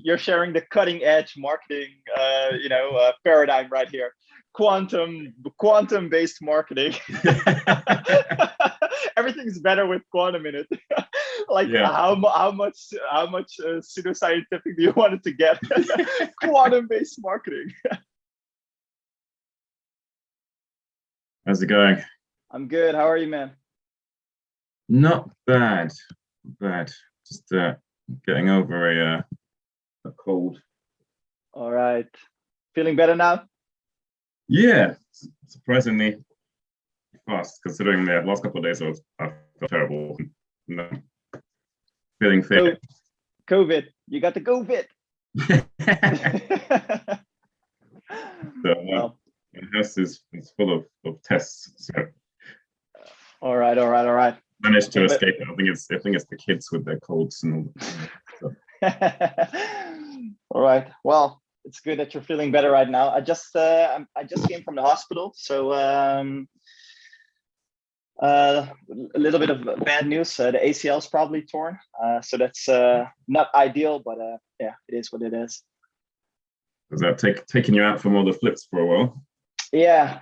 you're sharing the cutting edge marketing, paradigm right here. Quantum based marketing. Everything's better with quantum in it. Like Yeah. how much pseudoscientific do you want it to get? Quantum based marketing. How's it going? I'm good. How are you, man? Not bad. Not bad. Just getting over a cold. All right. Feeling better now? Yeah, surprisingly fast, considering the last couple of days I felt terrible. No, feeling fit. COVID. You got the COVID. Well, my house is full of tests, so all right. Managed to escape it. I think it's the kids with their colds and all that. All right. Well, it's good that you're feeling better right now. I just came from the hospital, so a little bit of bad news. The ACL is probably torn, so that's not ideal, but yeah, it is what it is. Was that taking you out from all the flips for a while? Yeah.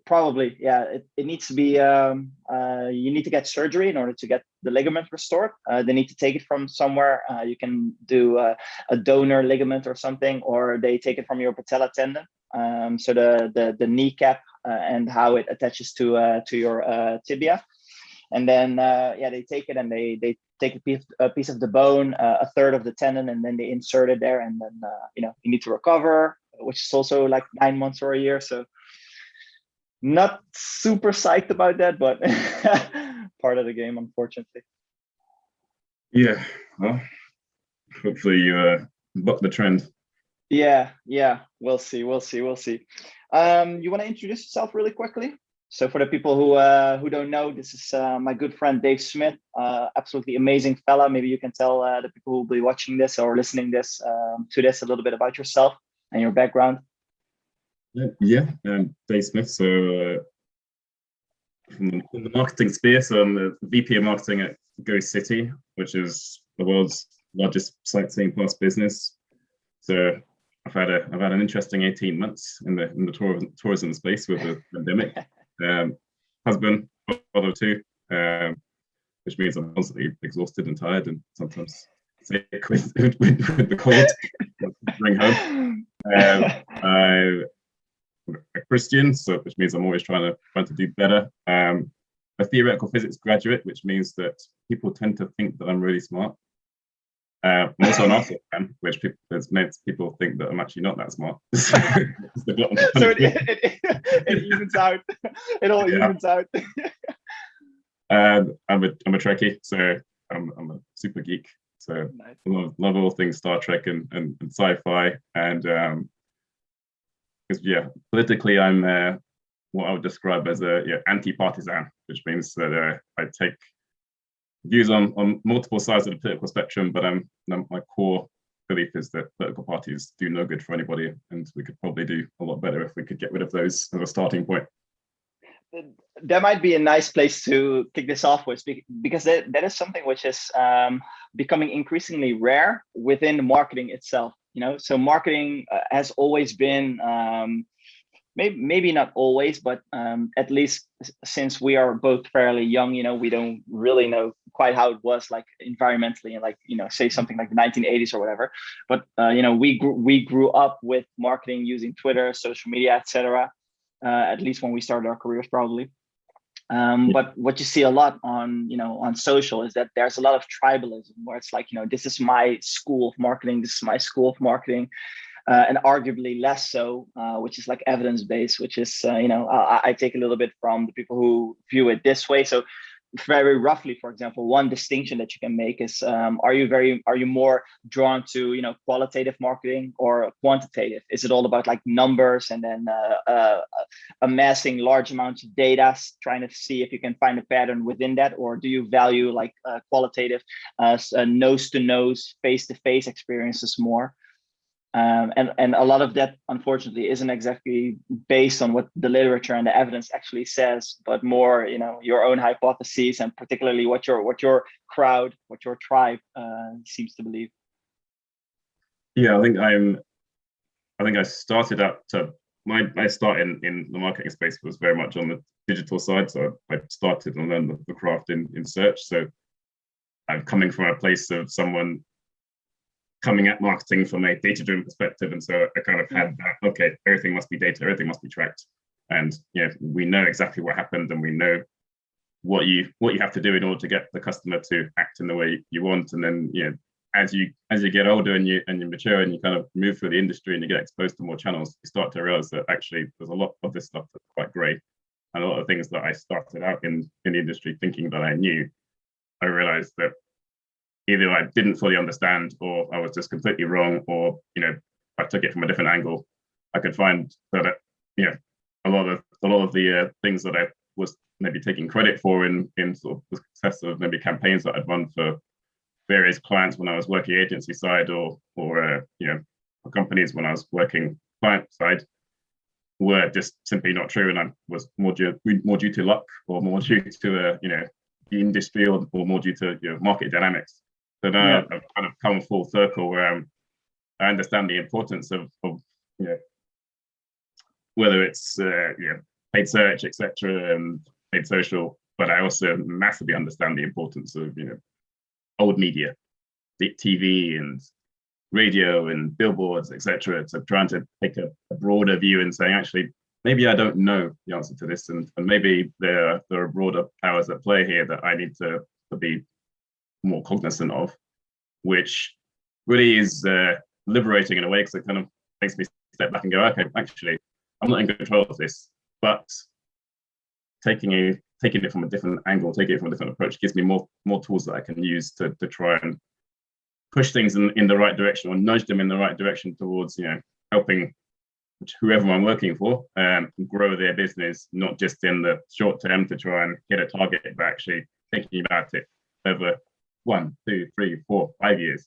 Probably, yeah. It needs to be. You need to get surgery in order to get the ligament restored. They need to take it from somewhere. You can do a donor ligament or something, or they take it from your patella tendon. So the kneecap and how it attaches to your tibia, and then they take it and they take a piece of the bone, a third of the tendon, and then they insert it there, and then you need to recover, which is also like 9 months or a year. So. Not super psyched about that, but part of the game, unfortunately. Yeah, well, hopefully you buck the trend. Yeah, we'll see. You want to introduce yourself really quickly? So for the people who don't know, this is my good friend Dave Smith, absolutely amazing fella. Maybe you can tell the people who will be watching this or listening to this a little bit about yourself and your background. Yeah, Dave Smith. So from the marketing sphere, so I'm the VP of marketing at Go City, which is the world's largest sightseeing pass business. So I've had an interesting 18 months in the tourism space with the pandemic. Husband, father of two, which means I'm constantly exhausted and tired, and sometimes sick with the cold. Bring home. I'm a Christian, so which means I'm always trying to do better. A theoretical physics graduate, which means that people tend to think that I'm really smart. I'm also an artist fan, which makes people think that I'm actually not that smart. So it evens out. It all evens out. I'm a Trekkie, so I'm a super geek. So nice. I love all things Star Trek and sci-fi, and politically I'm what I would describe as a anti-partisan, which means that I take views on multiple sides of the political spectrum, but my core belief is that political parties do no good for anybody, and we could probably do a lot better if we could get rid of those as a starting point. That might be a nice place to kick this off with, because that is something which is becoming increasingly rare within marketing itself. So marketing has always been, maybe not always, but at least since we are both fairly young, we don't really know quite how it was like environmentally and like, say something like the 1980s or whatever. But, we grew up with marketing using Twitter, social media, etc. At least when we started our careers, probably. But what you see a lot on social is that there's a lot of tribalism where it's like, this is my school of marketing, this is my school of marketing, and arguably less so, which is like evidence-based, which is, I take a little bit from the people who view it this way. So very roughly, for example, one distinction that you can make is, are you more drawn to, qualitative marketing or quantitative? Is it all about like numbers and then amassing large amounts of data, trying to see if you can find a pattern within that? Or do you value like qualitative, nose-to-nose, face-to-face experiences more? And a lot of that, unfortunately, isn't exactly based on what the literature and the evidence actually says, but more, your own hypotheses, and particularly what your crowd, what your tribe seems to believe. Yeah, I think I started out to my start in the marketing space was very much on the digital side. So I started and learned the craft in search. So I'm coming from a place of someone coming at marketing from a data-driven perspective, and so I kind of had that. Okay, everything must be data, everything must be tracked, and we know exactly what happened, and we know what you have to do in order to get the customer to act in the way you want. And then as you get older and you mature and you kind of move through the industry and you get exposed to more channels, you start to realize that actually there's a lot of this stuff that's quite grey, and a lot of things that I started out in the industry thinking that I knew, I realized that either I didn't fully understand, or I was just completely wrong, or I took it from a different angle. I could find that a lot of the things that I was maybe taking credit for in sort of the success of maybe campaigns that I'd run for various clients when I was working agency side, or for companies when I was working client side, were just simply not true, and I was more due to luck, or more due to the industry, or more due to market dynamics. So now I've kind of come full circle where I understand the importance of whether it's paid search, etc., and paid social, but I also massively understand the importance of old media, TV and radio and billboards, etc. So trying to take a broader view and saying, actually, maybe I don't know the answer to this, and maybe there are broader powers at play here that I need to be more cognizant of, which really is liberating in a way, because it kind of makes me step back and go, okay, actually, I'm not in control of this, but taking it from a different angle, taking it from a different approach, gives me more tools that I can use to try and push things in the right direction, or nudge them in the right direction towards helping whoever I'm working for grow their business, not just in the short term to try and hit a target, but actually thinking about it over 1, 2, 3, 4, 5 years.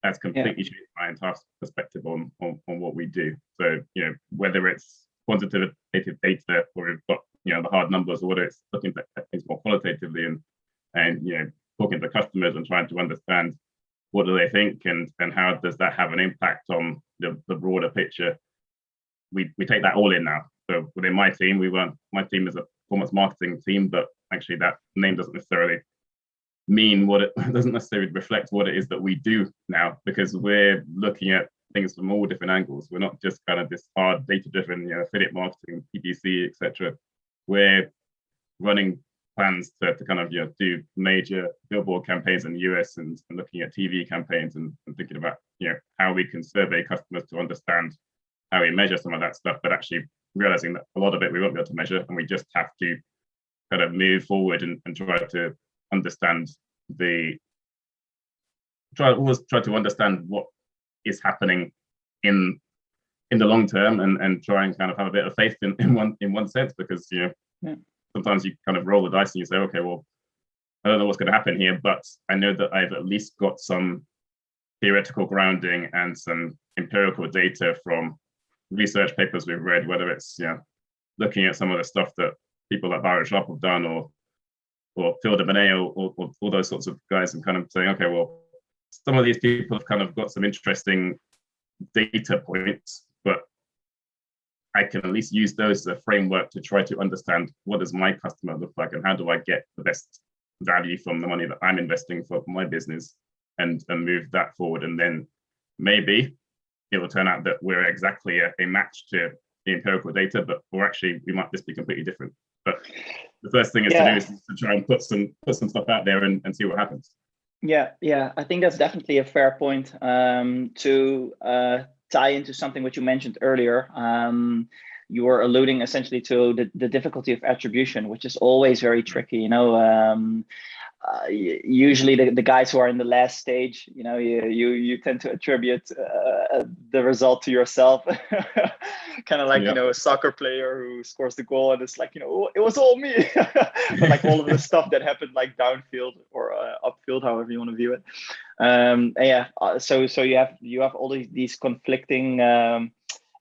That's completely changed my entire perspective on what we do. So whether it's quantitative data, or we've got the hard numbers, or whether it's looking at things more qualitatively and talking to customers and trying to understand what do they think, and how does that have an impact on the broader picture. We take that all in now. So within my team, my team is a performance marketing team, but actually that name doesn't necessarily mean what it doesn't necessarily reflect what it is that we do now, because we're looking at things from all different angles. We're not just kind of this hard data-driven, affiliate marketing, PPC, etc. We're running plans to kind of do major billboard campaigns in the US, and looking at TV campaigns, and thinking about how we can survey customers to understand how we measure some of that stuff, but actually realizing that a lot of it we won't be able to measure, and we just have to kind of move forward and try to understand always try to understand what is happening in the long term, and try and kind of have a bit of faith in one sense, because sometimes you kind of roll the dice and you say, okay, well, I don't know what's going to happen here, but I know that I've at least got some theoretical grounding and some empirical data from research papers we've read, whether it's looking at some of the stuff that people like Barrett Sharp have done, or Phil de Benet, or all those sorts of guys, and kind of saying, okay, well, some of these people have kind of got some interesting data points, but I can at least use those as a framework to try to understand what does my customer look like, and how do I get the best value from the money that I'm investing for my business, and move that forward. And then maybe it will turn out that we're exactly a match to the empirical data, but we might just be completely different. But the first thing is to do is to try and put some stuff out there and see what happens. Yeah, I think that's definitely a fair point to tie into something which you mentioned earlier. You were alluding essentially to the difficulty of attribution, which is always very tricky. Usually the guys who are in the last stage, you tend to attribute the result to yourself, kind of like a soccer player who scores the goal and it's like it was all me, but like all of the stuff that happened like downfield or upfield, however you want to view it. So you have all these conflicting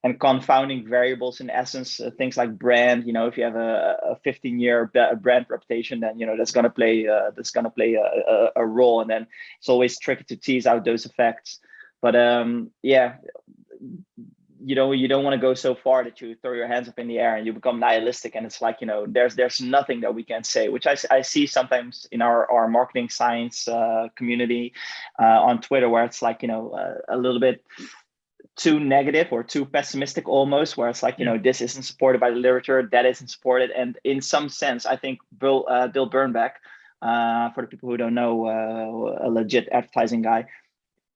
and confounding variables, in essence, things like brand. If you have a 15-year brand reputation, then that's going to play a role, and then it's always tricky to tease out those effects. But yeah, you don't want to go so far that you throw your hands up in the air and you become nihilistic, and it's like, there's nothing that we can say, which I see sometimes in our marketing science community on Twitter, where it's like, a little bit too negative or too pessimistic almost, where it's like, this isn't supported by the literature, that isn't supported. And in some sense, I think Bill Bernbach, for the people who don't know, a legit advertising guy,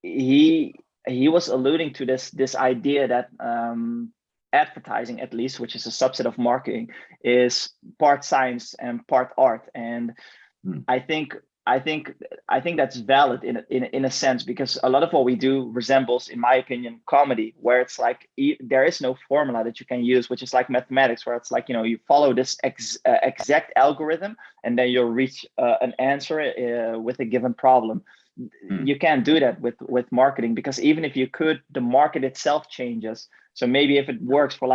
he was alluding to this idea that advertising, at least, which is a subset of marketing, is part science and part art. And I think that's valid in a sense, because a lot of what we do resembles, in my opinion, comedy, where it's like there is no formula that you can use, which is like mathematics, where it's like, you follow this exact algorithm and then you'll reach an answer with a given problem. You can't do that with marketing, because even if you could, the market itself changes. So maybe if it works for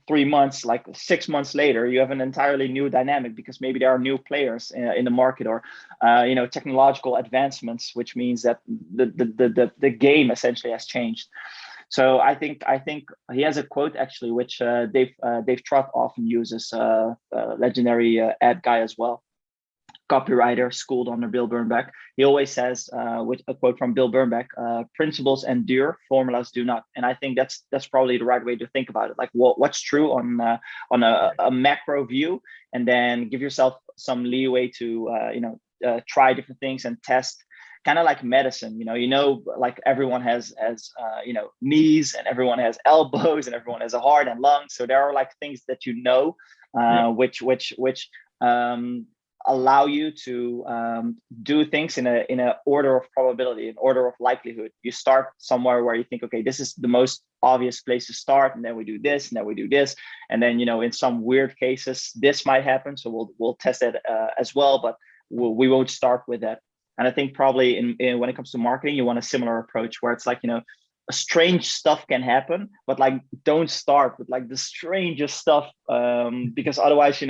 3 months, 6 months later, you have an entirely new dynamic, because maybe there are new players in the market, or technological advancements, which means that the game essentially has changed. So I think he has a quote actually, which Dave Trott often uses, legendary ad guy as well, copywriter schooled under Bill Bernbach. He always says, with a quote from Bill Bernbach, principles endure, formulas do not. And I think that's probably the right way to think about it. Like what's true on a macro view, and then give yourself some leeway to try different things and test. Kind of like medicine, like everyone has knees, and everyone has elbows, and everyone has a heart and lungs. So there are like things that which allow you to do things in a order of probability, an order of likelihood. You start somewhere where you think, okay, this is the most obvious place to start, and then we do this, and then we do this, and then in some weird cases this might happen, so we'll test it as well, but we won't start with that. And I think probably in when it comes to marketing, you want a similar approach, where it's like, strange stuff can happen, but don't start with the strangest stuff, because otherwise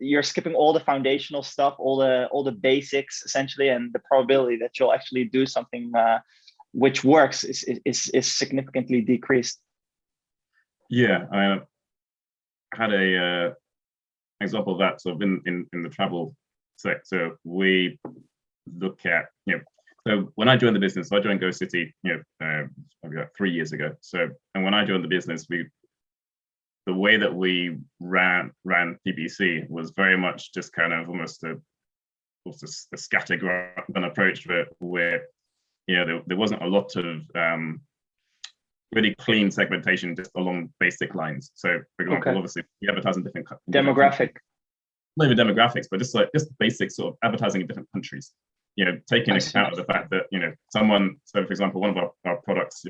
you're skipping all the foundational stuff, all the basics essentially, and the probability that you'll actually do something which works is significantly decreased. Yeah, I had a example of that. So in the travel sector, we look at so when I joined the business, I joined GoCity maybe 3 years ago. So, and when I joined the business, the way that we ran PPC was very much just kind of almost a scattergun approach, where there wasn't a lot of really clean segmentation just along basic lines. So, for example, obviously we advertise in different demographic, not even demographics, but just basic sort of advertising in different countries. Taking account of the fact that someone. So, for example, one of our products,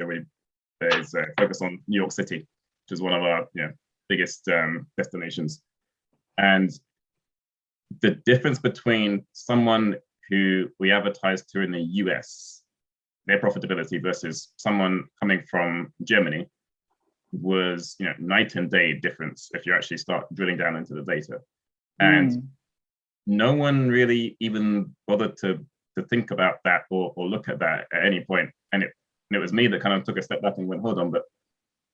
there's a focus on New York City, which is one of our biggest destinations, and the difference between someone who we advertise to in the US, their profitability, versus someone coming from Germany was night and day difference if you actually start drilling down into the data. And no one really even bothered to think about that or look at that at any point. And it was me that kind of took a step back and went, hold on, but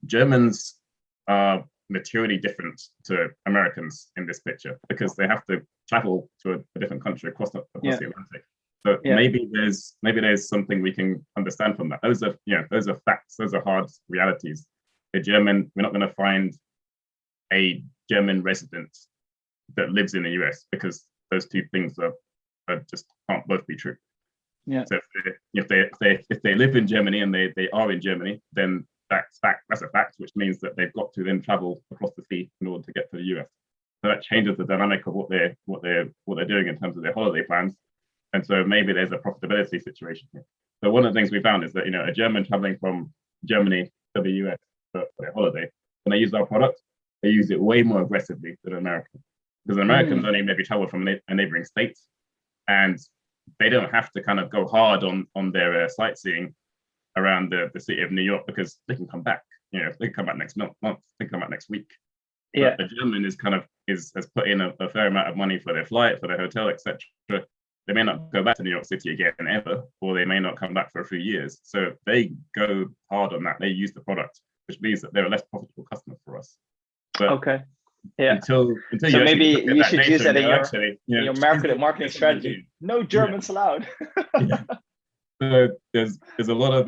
Germans are materially different to Americans in this picture, because they have to travel to a different country across the Atlantic. So maybe there's something we can understand from that. Those are facts. Those are hard realities. We're not going to find a German resident that lives in the US, because those two things are just can't both be true. Yeah. So if they live in Germany and they are in Germany, then that's a fact, which means that they've got to then travel across the sea in order to get to the US. So that changes the dynamic of what they're doing in terms of their holiday plans. And so maybe there's a profitability situation here. So one of the things we found is that a German traveling from Germany to the US for their holiday, when they use our product, they use it way more aggressively than Americans. Because Americans only maybe travel from a neighboring state, and they don't have to kind of go hard on their sightseeing around the city of New York, because they can come back. They can come back next month. They can come back next week. Yeah. But the German has put in a fair amount of money for their flight, for their hotel, etc. they may not go back to New York City again ever, or they may not come back for a few years. So they go hard on that. They use the product, which means that they're a less profitable customer for us. But okay, yeah. until So you maybe you that should use that in your your marketing strategy. No Germans allowed. Yeah. So there's a lot of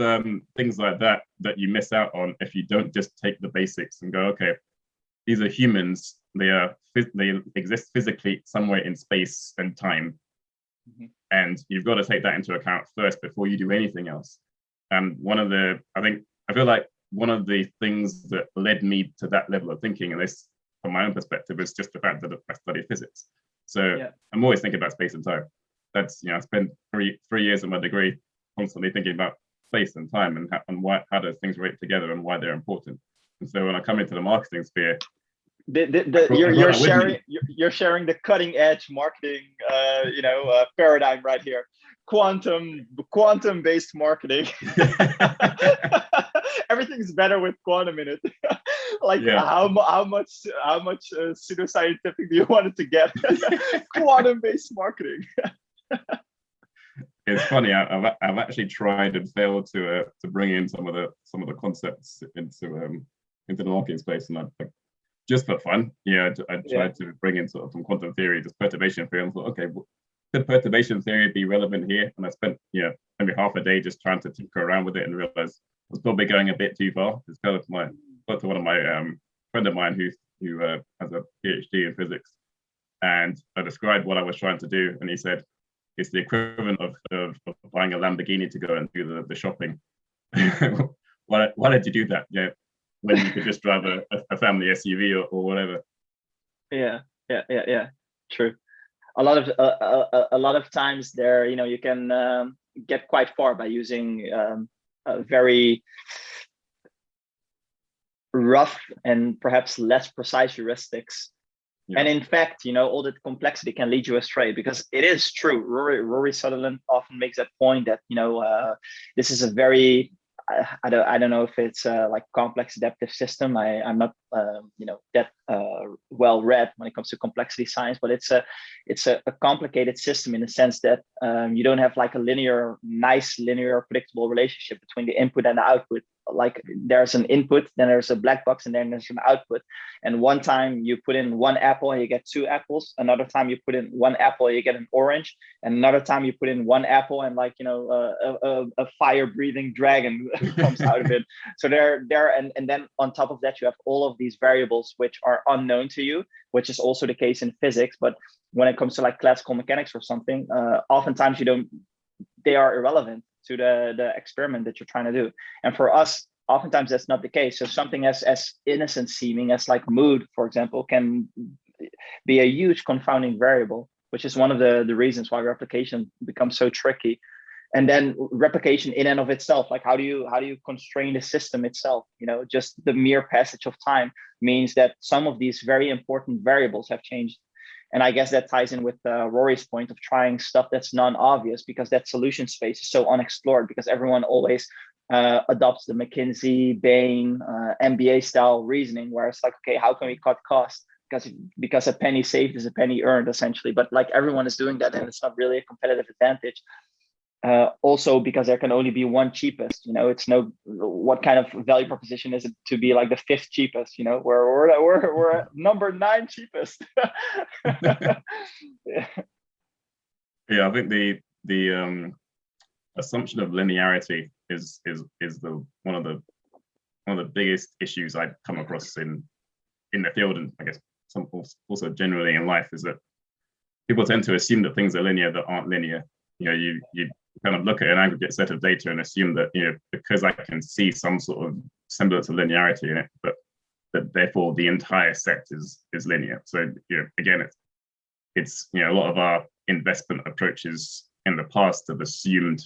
things like that you miss out on if you don't just take the basics and go, okay, these are humans. They exist physically somewhere in space and time, and you've got to take that into account first before you do anything else. And I feel like one of the things that led me to that level of thinking, and this from my own perspective, is just the fact that I studied physics. So I'm always thinking about space and time. That's, I spent three years of my degree constantly thinking about space and time and how do things relate together and why they're important. And so when I come into the marketing sphere, you're sharing the cutting edge marketing paradigm right here. Quantum based marketing. Everything's better with quantum in it. How much pseudoscientific do you want it to get? Quantum based marketing. It's funny. I've actually tried and failed to bring in some of the concepts into the marketing space, and I just for fun. I tried to bring in sort of some quantum theory, just perturbation theory, and thought, okay, could perturbation theory be relevant here? And I spent maybe half a day just trying to tinker around with it and realized I was probably going a bit too far. It's kind of got to one of my friend of mine who has a PhD in physics, and I described what I was trying to do, and he said it's the equivalent of buying a Lamborghini to go and do the shopping. Why did you do that? When you could just drive a family SUV or whatever. Yeah. True. A lot of times there, you can get quite far by using very rough and perhaps less precise heuristics. Yeah. And in fact, all that complexity can lead you astray, because it is true. Rory Sutherland often makes that point that, this is a very, I don't know if it's like complex adaptive system. I'm not that well read when it comes to complexity science, but it's a complicated system in the sense that you don't have like a nice linear predictable relationship between the input and the output. Like there's an input, then there's a black box, and then there's an output. And one time you put in one apple and you get two apples. Another time you put in one apple, you get an orange. And another time you put in one apple and a fire-breathing dragon comes out of it. So and then on top of that, you have all of these variables which are unknown to you, which is also the case in physics. But when it comes to like classical mechanics or something, oftentimes they are irrelevant to the experiment that you're trying to do. And for us, oftentimes that's not the case. So something as innocent seeming as like mood, for example, can be a huge confounding variable, which is one of the reasons why replication becomes so tricky. And then replication in and of itself, like how do you constrain the system itself? Just the mere passage of time means that some of these very important variables have changed. And I guess that ties in with Rory's point of trying stuff that's non-obvious, because that solution space is so unexplored, because everyone always adopts the McKinsey, Bain, MBA style reasoning, where it's like, okay, how can we cut costs? Because a penny saved is a penny earned, essentially. But like everyone is doing that, and it's not really a competitive advantage. Also because there can only be one cheapest. What kind of value proposition is it to be like the fifth cheapest? We're number 9 cheapest. Yeah, I think the assumption of linearity is one of the biggest issues I've come across in the field, and I guess also generally in life, is that people tend to assume that things are linear that aren't linear. You kind of look at an aggregate set of data and assume that, because I can see some sort of semblance of linearity in it, but that therefore the entire set is linear. So, again, it's a lot of our investment approaches in the past have assumed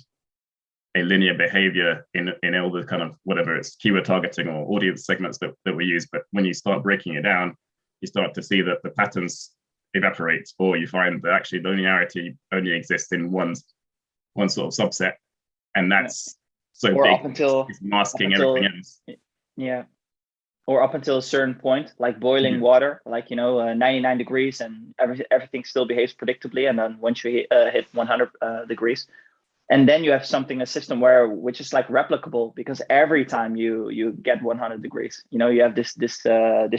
a linear behavior in all the kind of, whatever it's keyword targeting or audience segments that we use. But when you start breaking it down, you start to see that the patterns evaporate, or you find that actually the linearity only exists in one sort of subset, and that's so or big, up until it's masking everything else. Yeah. or up until a certain point, like boiling water, like 99 degrees, and everything still behaves predictably. And then once you hit 100 degrees, and then you have a system which is like replicable, because every time you get 100 degrees, you have this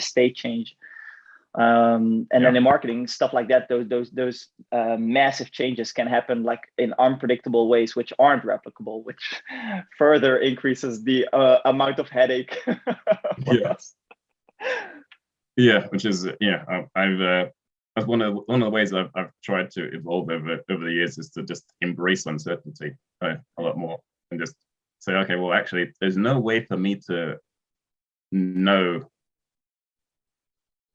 state change. And then in marketing, stuff like that, those massive changes can happen like in unpredictable ways, which aren't replicable, which further increases the amount of headache for us. Yeah, which is I've that's one of the ways I've tried to evolve over the years, is to just embrace uncertainty a lot more, and just say, okay, well, actually, there's no way for me to know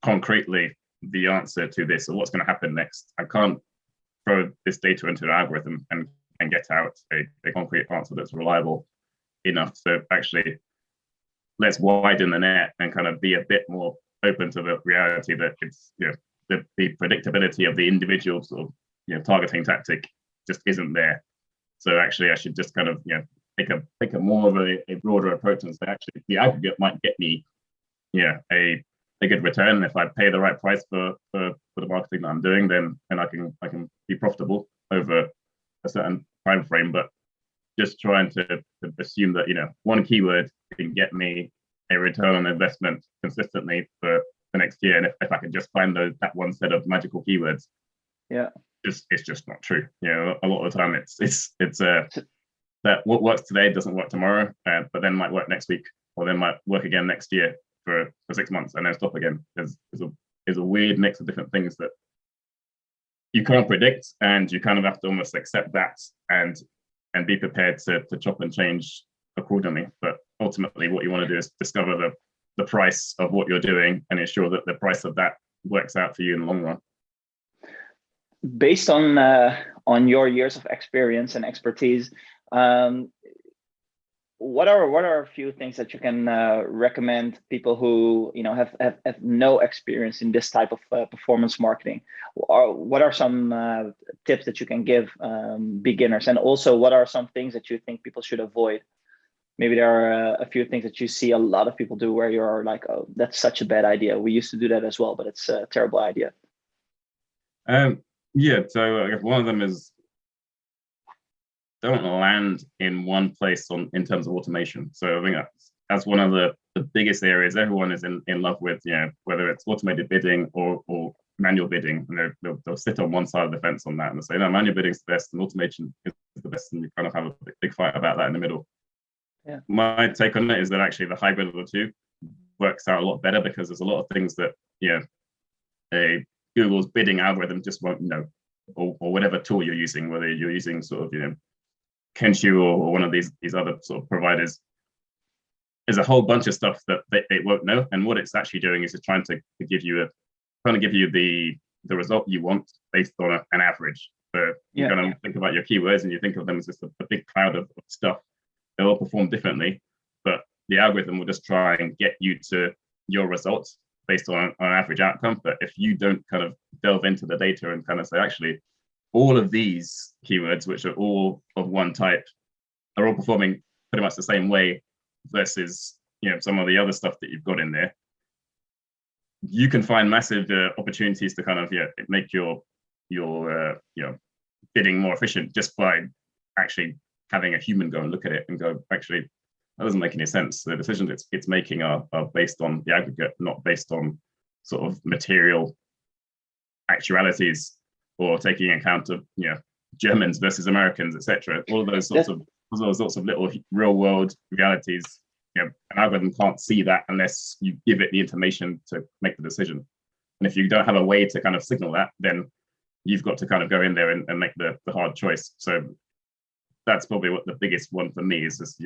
concretely the answer to this, or what's going to happen next. I can't throw this data into an algorithm and get out a concrete answer that's reliable enough. So actually, let's widen the net and kind of be a bit more open to the reality that it's the predictability of the individual sort of targeting tactic just isn't there. So actually, I should just kind of take a more of a broader approach and say, actually, the aggregate might get me a good return. If I pay the right price for the marketing that I'm doing, then I can be profitable over a certain time frame. But just trying to assume that one keyword can get me a return on investment consistently for the next year, and if I can just find that one set of magical keywords, it's just not true. A lot of the time it's that what works today doesn't work tomorrow, but then might work next week, or then might work again next year for 6 months, and then stop again. There's a weird mix of different things that you can't predict, and you kind of have to almost accept that and be prepared to chop and change accordingly. But ultimately, what you want to do is discover the price of what you're doing and ensure that the price of that works out for you in the long run. Based on your years of experience and expertise, what are a few things that you can recommend people who have no experience in this type of performance marketing? Or what are some tips that you can give beginners, and also what are some things that you think people should avoid? Maybe there are a few things that you see a lot of people do where you're like, oh, that's such a bad idea. We used to do that as well, but it's a terrible idea. So I guess one of them is, don't land in one place in terms of automation. So I think that's one of the biggest areas everyone is in love with, whether it's automated bidding or manual bidding. And they'll sit on one side of the fence on that, and they'll say, no, manual bidding is the best and automation is the best, and you kind of have a big fight about that in the middle. Yeah. My take on it is that actually the hybrid of the two works out a lot better, because there's a lot of things that a Google's bidding algorithm just won't know, or whatever tool you're using, whether you're using sort of Kenshu or one of these other sort of providers. There's a whole bunch of stuff that it won't know, and what it's actually doing is it's trying to give you the result you want based on an average. So you're going to think about your keywords, and you think of them as just a big cloud of stuff. They'll all perform differently, but the algorithm will just try and get you to your results based on an average outcome. But if you don't kind of delve into the data and kind of say, actually, all of these keywords, which are all of one type, are all performing pretty much the same way versus some of the other stuff that you've got in there, you can find massive opportunities to kind of make your bidding more efficient just by actually having a human go and look at it and go, actually, that doesn't make any sense. The decisions it's making are based on the aggregate, not based on sort of material actualities, or taking account of Germans versus Americans, etc. All of those sorts of little real world realities. An algorithm can't see that unless you give it the information to make the decision. And if you don't have a way to kind of signal that, then you've got to kind of go in there and make the hard choice. So that's probably what the biggest one for me is. Just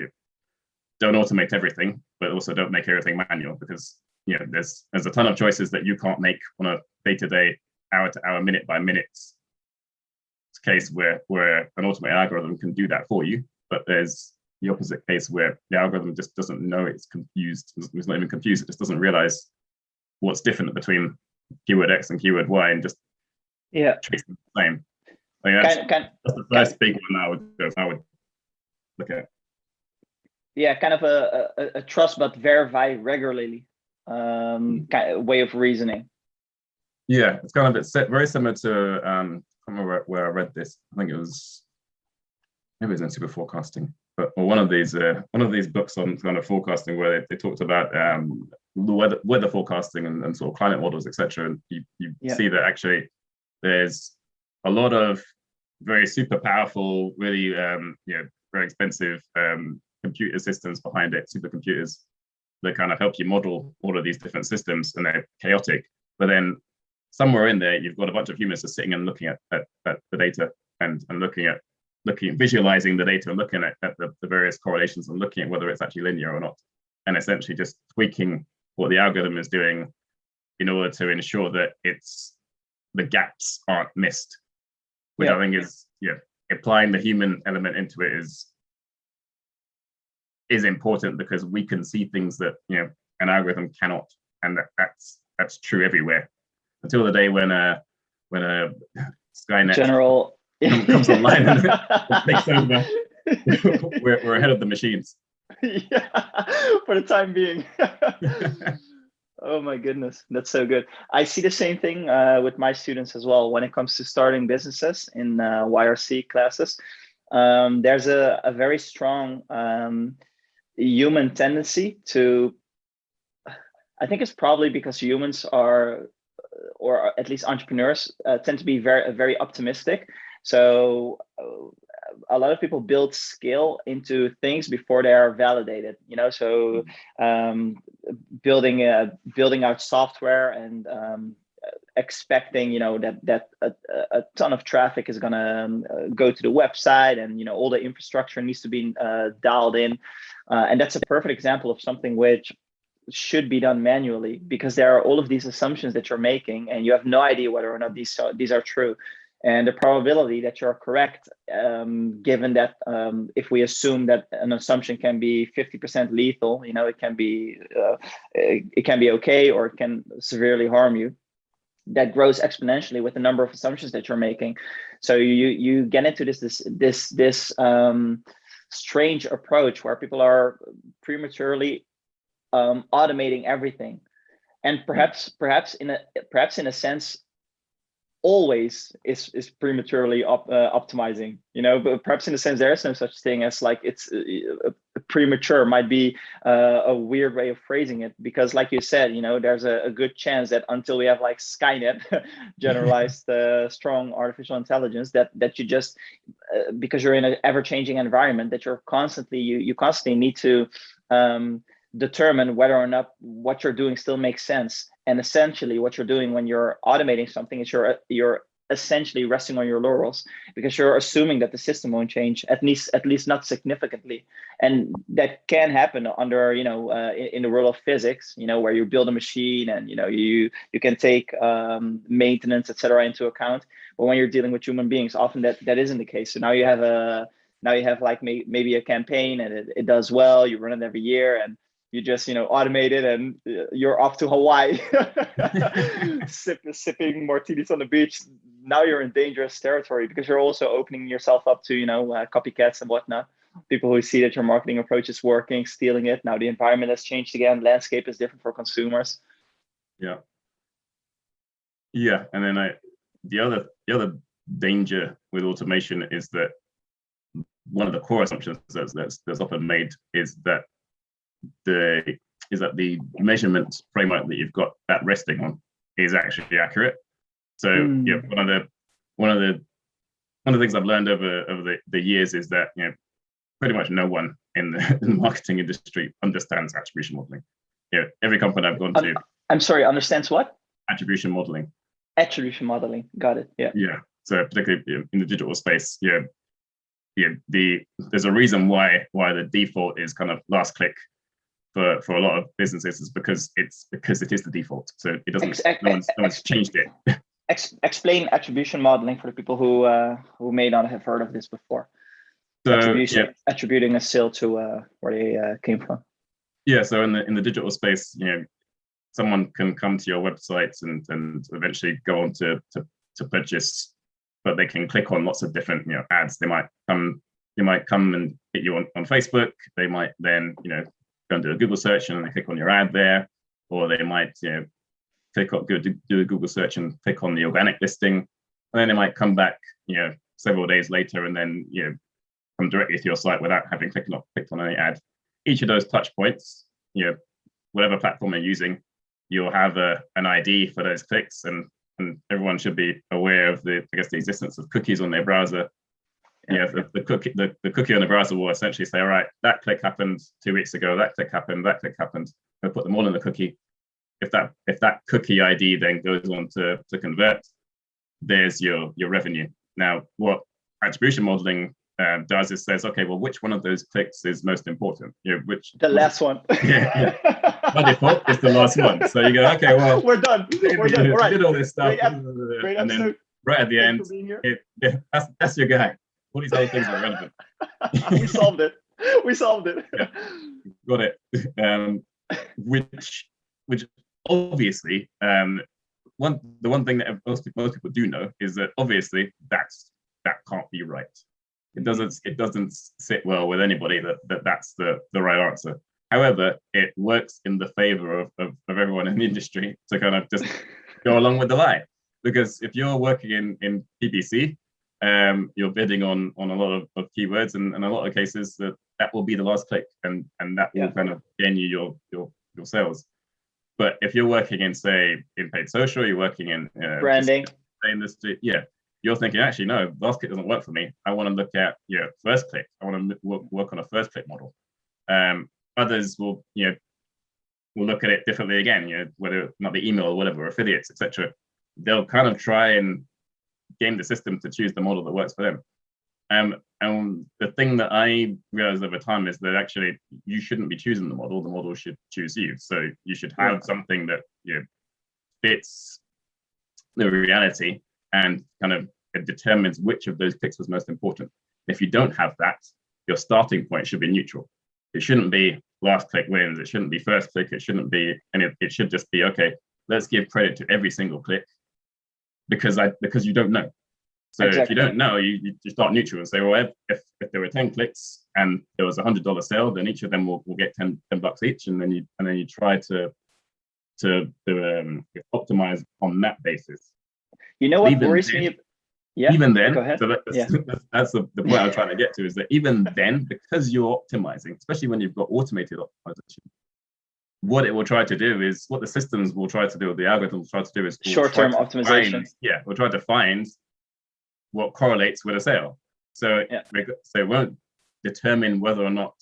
don't automate everything, but also don't make everything manual, because there's a ton of choices that you can't make on a day-to-day, hour-to-hour, minute-by-minute case where an automated algorithm can do that for you. But there's the opposite case where the algorithm just doesn't know, it's confused. It's not even confused, it just doesn't realize what's different between keyword X and keyword Y, and just treats them the same. That's the first big one I would look at. Yeah, kind of a trust but verify regularly way of reasoning. Yeah, it's kind of very similar to I can't remember where I read this. I think it was maybe it was in Super Forecasting, or one of these books on kind of forecasting where they talked about the weather forecasting and sort of climate models, etc. And you see that actually there's a lot of very super powerful, really very expensive computer systems behind it, supercomputers that kind of help you model all of these different systems, and they're chaotic. But then somewhere in there, you've got a bunch of humans just sitting and looking at the data and visualizing the data and looking at the various correlations and looking at whether it's actually linear or not, and essentially just tweaking what the algorithm is doing in order to ensure that the gaps aren't missed, which I think is applying the human element into it is important, because we can see things that an algorithm cannot, and that's true everywhere until the day when a Skynet general comes online and takes over. we're ahead of the machines. Yeah, for the time being. Oh my goodness, that's so good. I see the same thing with my students as well when it comes to starting businesses in YRC classes. There's a very strong human tendency to, I think it's probably because humans are, or at least entrepreneurs, tend to be very, very optimistic. So a lot of people build skill into things before they are validated, so building out software and expecting that a ton of traffic is going to go to the website, and all the infrastructure needs to be dialed in, and that's a perfect example of something which should be done manually, because there are all of these assumptions that you're making and you have no idea whether or not these are true. And the probability that you're correct, given that if we assume that an assumption can be 50% lethal, it can be okay, or it can severely harm you, that grows exponentially with the number of assumptions that you're making. So you get into this strange approach where people are prematurely automating everything, and perhaps in a sense always is prematurely optimizing, but perhaps in a sense there is no such thing as like it's premature. Might be a weird way of phrasing it, because like you said, there's a good chance that until we have like Skynet, generalized strong artificial intelligence, that you just because you're in an ever-changing environment, that you're constantly you constantly need to determine whether or not what you're doing still makes sense. And essentially what you're doing when you're automating something is you're essentially resting on your laurels, because you're assuming that the system won't change, at least not significantly. And that can happen under in the world of physics, where you build a machine and you can take maintenance, etc., into account. But when you're dealing with human beings, often that isn't the case. So now you have like maybe a campaign, and it does well, you run it every year, and you just automate it, and you're off to Hawaii sipping martinis on the beach. Now you're in dangerous territory, because you're also opening yourself up to copycats and whatnot, people who see that your marketing approach is working, stealing it. Now the environment has changed again, landscape is different for consumers. And then the other danger with automation is that one of the core assumptions that's often made is that the measurement framework that you've got that resting on is actually accurate. So one of the things I've learned over the years is that pretty much no one in the marketing industry understands attribution modeling. Every company I've gone to. I'm sorry, understands what? Attribution modeling. Attribution modeling, got it. Yeah. So particularly in the digital space, there's a reason why the default is kind of last click for a lot of businesses, is because it is the default. So it doesn't. No one's changed it. Explain attribution modeling for the people who may not have heard of this before. So, attributing a sale to where they came from. Yeah. So in the digital space, someone can come to your website and eventually go on to purchase, but they can click on lots of different ads. They might come and hit you on Facebook. They might then go and do a Google search and they click on your ad there. or they might, click on, do a Google search and click on the organic listing, and then they might come back, several days later, and then come directly to your site without having clicked on any ad. Each of those touch points, whatever platform you're using, you'll have an ID for those clicks, and everyone should be aware of the existence of cookies on their browser. The cookie on the browser will essentially say, all right, that click happened 2 weeks ago, that click happened, we'll put them all in the cookie. If that cookie ID then goes on to convert, there's your revenue. Now, what attribution modeling does is says, okay, well, which one of those clicks is most important? The last one. Yeah. By default, it's the last one. So you go, okay, well, we're done. All right. Did all this stuff, great and then episode. right at the end, that's your guy. All these other things are relevant. We solved it. Yeah, got it. Which obviously, the one thing that most people do know is that obviously that can't be right. It doesn't sit well with anybody that's the right answer. However, it works in the favor of everyone in the industry to kind of just go along with the lie. Because if you're working in PPC, you're bidding on a lot of keywords, and in a lot of cases that will be the last click, and that will kind of gain you your sales. But if you're working in, say, in paid social, you're working in branding, you're thinking, actually, no, last click doesn't work for me. I want to look at first click. I want to work on a first click model. Others will look at it differently again. Whether it not be email or whatever, affiliates, etc. They'll kind of try and game the system to choose the model that works for them. And the thing that I realized over time is that actually you shouldn't be choosing the model should choose you. So you should have something that fits the reality and kind of it determines which of those clicks was most important. If you don't have that, your starting point should be neutral. It shouldn't be last click wins. It shouldn't be first click. It shouldn't be it should just be, okay, let's give credit to every single click because you don't know. So If you don't know, you start neutral and say, well, if there were 10 clicks and there was $100 sale, then each of them will get $10 each, and then you try to optimize on that basis. You know what worries me? Yeah. Even then, go ahead. So that's the point I'm trying to get to, is that even then, because you're optimizing, especially when you've got automated optimization, what it will try to do is, what the systems will try to do, the algorithm will try to do is short-term optimization. We'll try to find what correlates with a sale. So it won't determine whether or not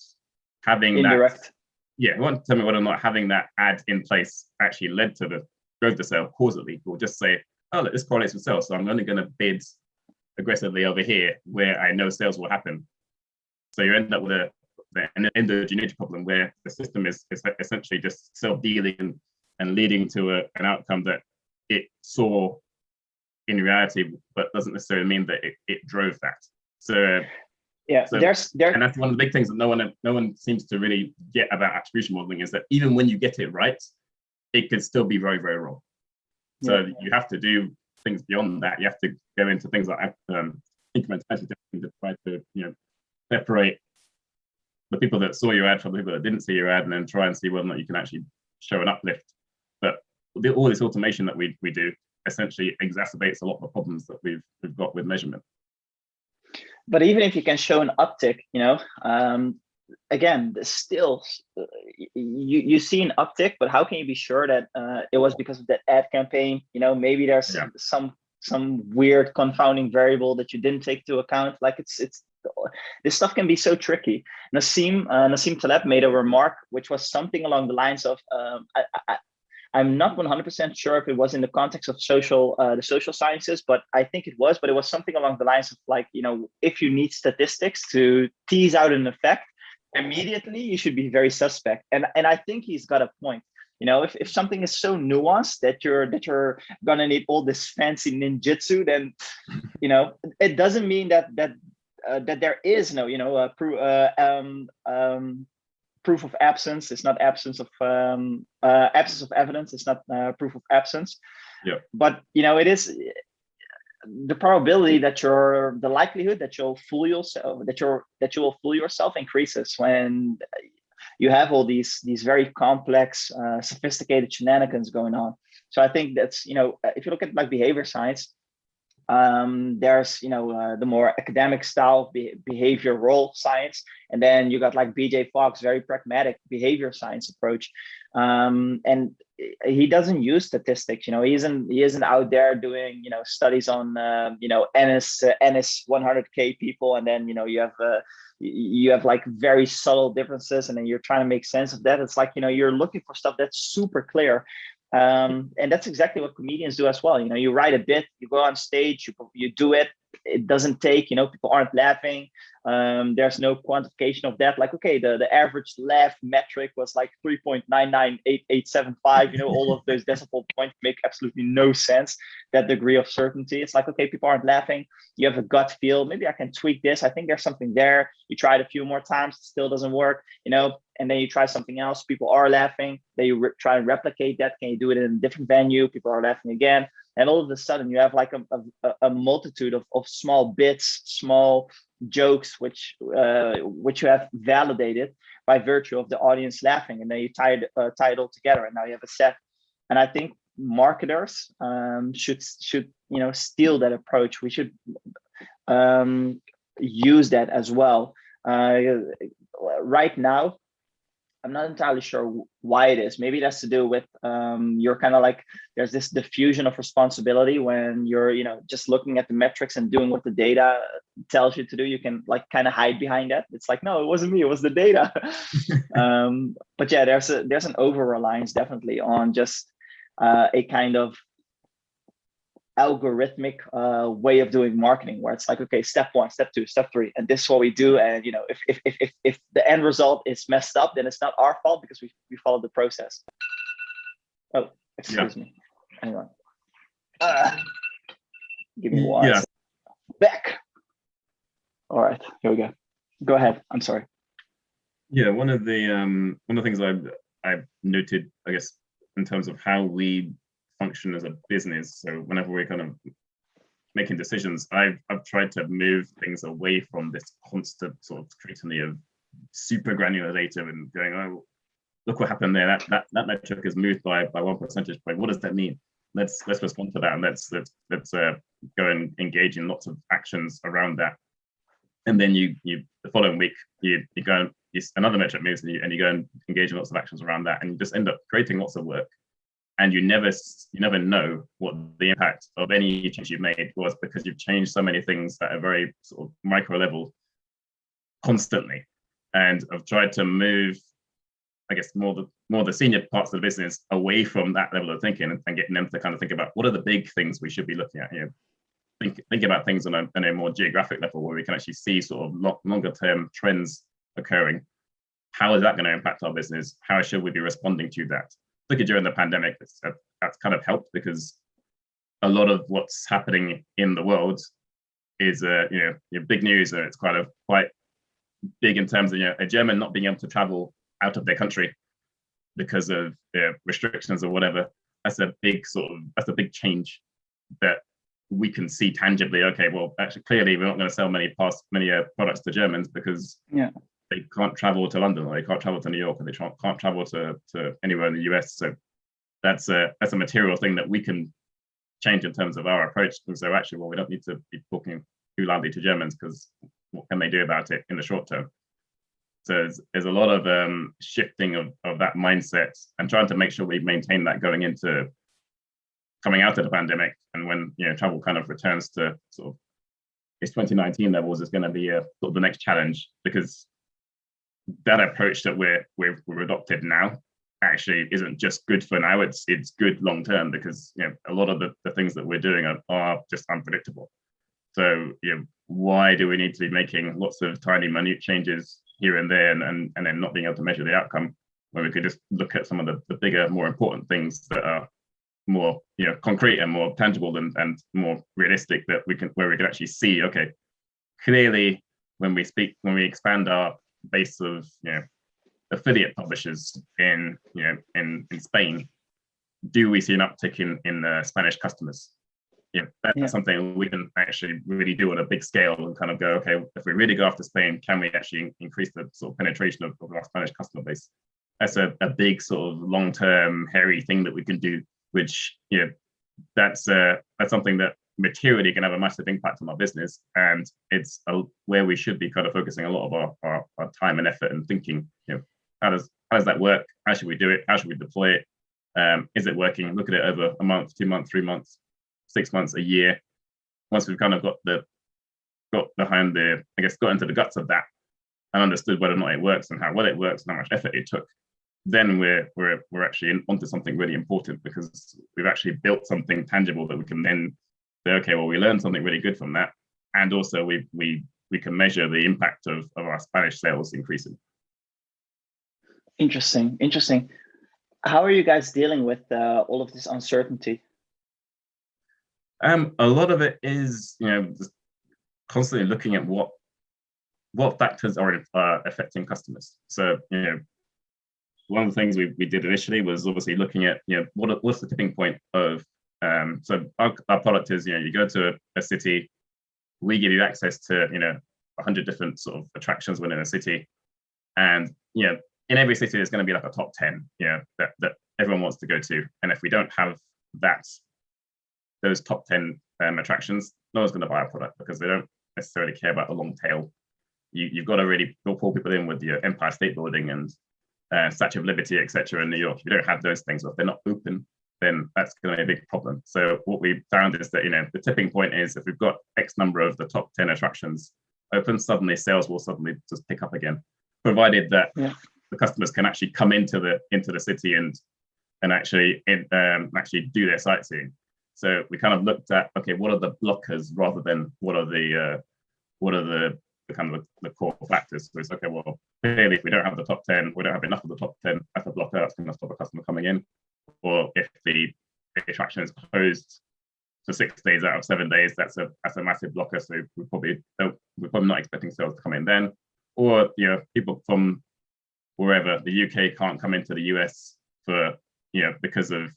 having indirect. It won't determine whether or not having that ad in place actually drove the sale causally. We'll just say, oh, look, this correlates with sales, so I'm only going to bid aggressively over here where I know sales will happen. So you end up with an endogeneity problem where the system is essentially just self-dealing and leading to an outcome that it saw in reality, but doesn't necessarily mean that it drove that. So and that's one of the big things that no one seems to really get about attribution modeling, is that even when you get it right, it could still be very, very wrong. So you have to do things beyond that. You have to go into things like incremental testing to try to separate the people that saw your ad from the people that didn't see your ad, and then try and see whether or not you can actually show an uplift. But all this automation that we do essentially exacerbates a lot of the problems that we've got with measurement. But even if you can show an uptick, again, still you see an uptick, but how can you be sure that it was because of that ad campaign? Maybe there's some weird confounding variable that you didn't take into account. Like it's this stuff can be so tricky. Nassim Taleb made a remark which was something along the lines of, I'm not 100% sure if it was in the context of the social sciences, but I think it was. But it was something along the lines of, like, if you need statistics to tease out an effect, immediately you should be very suspect. And I think he's got a point. If something is so nuanced that you're gonna need all this fancy ninjutsu, then it doesn't mean that there is no proof of absence. It's not absence of absence of evidence. It's not proof of absence. Yeah. But it is the probability that the likelihood that you'll fool yourself, that you will fool yourself, increases when you have all these very complex, sophisticated shenanigans going on. So I think that's, if you look at like behavior science, there's the more academic style behavioral science, and then you got like BJ Fogg's very pragmatic behavior science approach, and he doesn't use statistics. He isn't out there doing studies on NS 100K people, and then you have like very subtle differences, and then you're trying to make sense of that. It's like you're looking for stuff that's super clear. And that's exactly what comedians do as well. You write a bit, you go on stage, you do it, it doesn't take, people aren't laughing. There's no quantification of that. Like, okay, the average laugh metric was like 3.998875. All of those decimal points make absolutely no sense. That degree of certainty. It's like, okay, people aren't laughing. You have a gut feel. Maybe I can tweak this. I think there's something there. You try it a few more times, it still doesn't work, and then you try something else. People are laughing. Then you try and replicate that. Can you do it in a different venue? People are laughing again. And all of a sudden you have like a multitude of small bits, small jokes, which you have validated by virtue of the audience laughing. And then you tie it all together, and now you have a set. And I think marketers should steal that approach. We should use that as well. Right now, I'm not entirely sure why it is. Maybe it has to do with you're kind of like, there's this diffusion of responsibility when you're just looking at the metrics and doing what the data tells you to do. You can like kind of hide behind that. It's like, no, it wasn't me, it was the data. But yeah, there's an over reliance definitely on just a kind of algorithmic way of doing marketing, where it's like, okay, step 1, step 2, step 3, and this is what we do. And if the end result is messed up, then it's not our fault because we followed the process. Oh, excuse me. Hang on. Give me one. Yeah. Back. All right, here we go. Go ahead. I'm sorry. Yeah, one of the things I've noted, I guess, in terms of how we function as a business. So whenever we're kind of making decisions, I've tried to move things away from this constant sort of scrutiny of super granular data and going, oh, look what happened there. That metric is moved by 1 percentage point. What does that mean? Let's respond to that, and let's go and engage in lots of actions around that. And then you the following week you go and another metric moves, and you go and engage in lots of actions around that, and you just end up creating lots of work. And you never know what the impact of any change you've made was, because you've changed so many things at a very sort of micro level constantly. And I've tried to move, I guess, more the senior parts of the business away from that level of thinking and getting them to kind of think about what are the big things we should be looking at. Think about things on a more geographic level, where we can actually see sort of longer term trends occurring. How is that going to impact our business? How should we be responding to that? Particularly during the pandemic, that's kind of helped, because a lot of what's happening in the world is big news, and it's quite big in terms of a German not being able to travel out of their country because of restrictions or whatever. That's a big change that we can see tangibly. Okay, well, actually, clearly, we're not going to sell many products to Germans because they can't travel to London, or they can't travel to New York, or they can't travel to anywhere in the US. So that's a material thing that we can change in terms of our approach. And so actually, well, we don't need to be talking too loudly to Germans, because what can they do about it in the short term? So there's a lot of shifting of that mindset, and trying to make sure we maintain that coming out of the pandemic, and when travel kind of returns to sort of its 2019 levels, is going to be sort of the next challenge, because that approach that we're adopted now actually isn't just good for now. It's good long term, because a lot of the things that we're doing are just unpredictable. So why do we need to be making lots of tiny minute changes here and there, and then not being able to measure the outcome, when we could just look at some of the bigger, more important things that are more concrete and more tangible and more realistic, where we can actually see, okay, clearly when we expand our base of affiliate publishers in Spain, do we see an uptick in Spanish customers? that's something we can actually really do on a big scale and kind of go, okay, if we really go after Spain, can we actually increase the sort of penetration of our Spanish customer base? That's a big sort of long-term hairy thing that we can do, which that's something that materially can have a massive impact on our business, and it's where we should be kind of focusing a lot of our time and effort and thinking. How does that work? How should we do it? How should we deploy it? Is it working? Look at it over a month, 2 months, 3 months, 6 months, a year. Once we've kind of got behind got into the guts of that and understood whether or not it works and how well it works and how much effort it took, then we're actually onto something really important, because we've actually built something tangible that we can then say, okay, well, we learned something really good from that, and also we can measure the impact of our Spanish sales increasing. Interesting. How are you guys dealing with all of this uncertainty? A lot of it is just constantly looking at what factors are affecting customers. So one of the things we did initially was obviously looking at what's the tipping point of so our product is you go to a city, we give you access to 100 different sort of attractions within a city, and in every city there's going to be like a top 10 that everyone wants to go to, and if we don't have those top 10 attractions, no one's going to buy our product, because they don't necessarily care about the long tail. You've got to really pull people in with your Empire State Building and Statue of Liberty, etc. in New York. If you don't have those things, or if they're not open, then that's going to be a big problem. So what we found is that the tipping point is if we've got X number of the top 10 attractions open, suddenly sales will suddenly just pick up again, provided that the customers can actually come into the city and actually do their sightseeing. So we kind of looked at, okay, what are the blockers rather than what are the kind of the core factors. So it's okay, well, clearly if we don't have the top 10, we don't have enough of the top 10 as a blocker, that's going to stop a customer coming in. Or if the attraction is closed for 6 days out of 7 days, that's a massive blocker. So we're probably not expecting sales to come in then. Or people from wherever, the UK can't come into the US for because of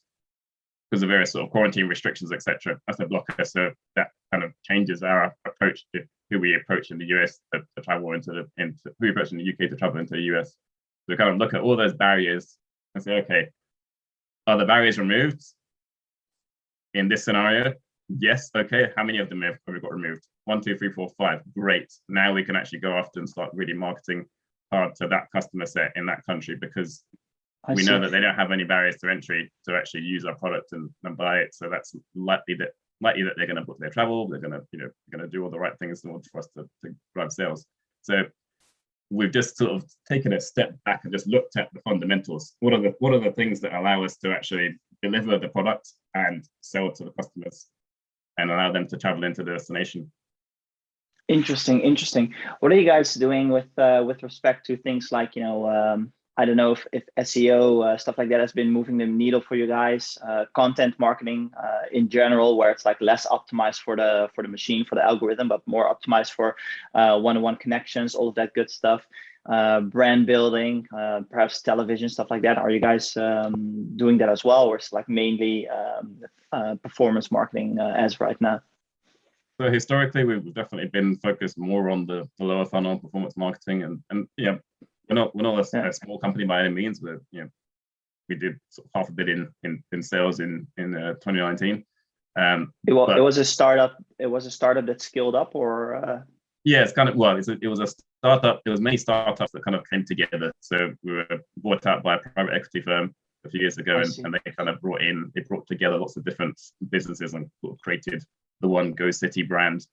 various sort of quarantine restrictions, etc. That's a blocker. So that kind of changes our approach to who we approach in the US to travel who we approach in the UK to travel into the US. So we kind of look at all those barriers and say, okay, are the barriers removed in this scenario? Yes. Okay. How many of them have we got removed? 1, 2, 3, 4, 5. Great. Now we can actually go after and start really marketing hard to that customer set in that country, because we know that they don't have any barriers to entry to actually use our product and buy it. So that's likely that they're going to book their travel. They're going to do all the right things in order for us to drive sales. So we've just sort of taken a step back and just looked at the fundamentals. What are the things that allow us to actually deliver the product and sell to the customers and allow them to travel into the destination? Interesting. What are you guys doing with respect to things like I don't know if SEO stuff like that has been moving the needle for you guys, content marketing in general, where it's like less optimized for the machine, for the algorithm, but more optimized for one-on-one connections, all of that good stuff, brand building, perhaps television, stuff like that. Are you guys doing that as well, or it's like mainly performance marketing as right now? So historically, we've definitely been focused more on the lower funnel performance marketing, and we're not a small company by any means. We did sort of $500 million in sales in 2019. It was a startup. It was a startup that scaled up, or yeah, it's kind of it was a startup. It was many startups that kind of came together. So we were bought out by a private equity firm a few years ago, and they kind of brought together lots of different businesses and sort of created the one Go City brand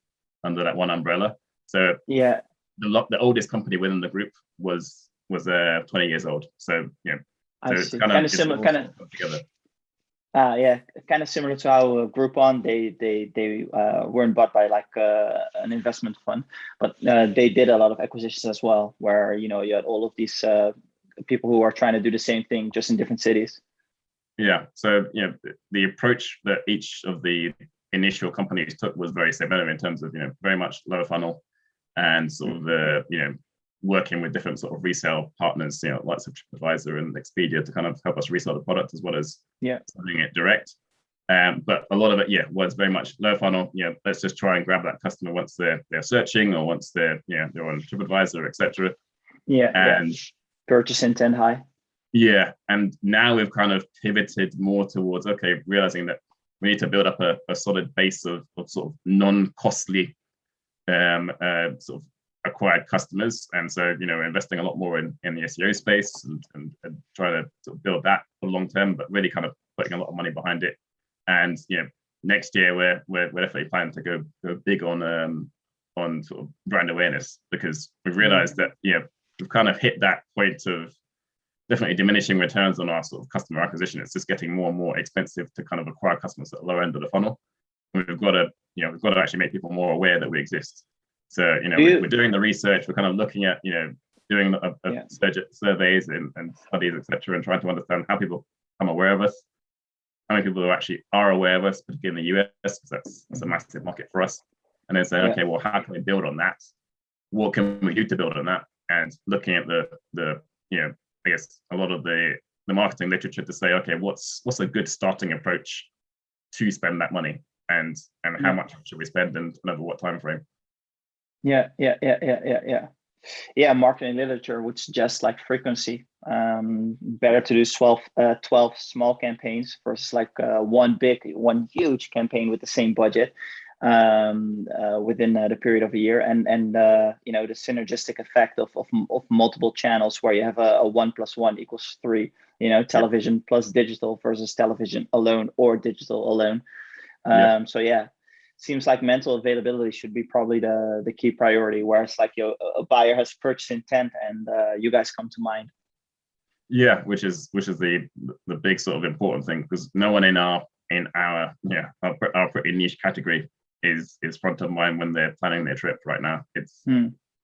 under that one umbrella. So yeah, the oldest company within the group was 20 years old. So so it's kind of similar, together. Kind of similar to how Groupon, they weren't bought by like an investment fund, but they did a lot of acquisitions as well, where you had all of these people who are trying to do the same thing just in different cities. Yeah. So the approach that each of the initial companies took was very similar in terms of very much lower funnel and sort of working with different sort of resale partners, like TripAdvisor and Expedia, to kind of help us resell the product as well as selling it direct. But a lot of it, was very much low funnel. Let's just try and grab that customer once they're searching, or once they're on TripAdvisor, etc. And purchase intent high. Yeah, and now we've kind of pivoted more towards realizing that we need to build up a solid base of sort of non-costly sort of acquired customers, and so investing a lot more in the SEO space and trying to sort of build that for long term, but really kind of putting a lot of money behind it. And next year we're definitely planning to go big on sort of brand awareness, because we've realized that we've kind of hit that point of definitely diminishing returns on our sort of customer acquisition. It's just getting more and more expensive to kind of acquire customers at the lower end of the funnel. And we've got to actually make people more aware that we exist. So we're doing the research. We're kind of looking at doing surveys and studies, etc., and trying to understand how people become aware of us, how many people who actually are aware of us, particularly in the US, because that's a massive market for us. And then say, okay, well, how can we build on that? What can we do to build on that? And looking at the I guess a lot of the marketing literature to say, okay, what's a good starting approach to spend that money, and how much should we spend, and over what time frame? Yeah. Marketing literature would suggest like frequency. Better to do 12 small campaigns versus like one huge campaign with the same budget within the period of a year, and the synergistic effect of multiple channels, where you have a 1 + 1 = 3. Television plus digital versus television alone or digital alone. So seems like mental availability should be probably the key priority, where it's like a buyer has purchase intent and you guys come to mind. Yeah, which is the big sort of important thing, because no one in our pretty niche category is front of mind when they're planning their trip right now. It's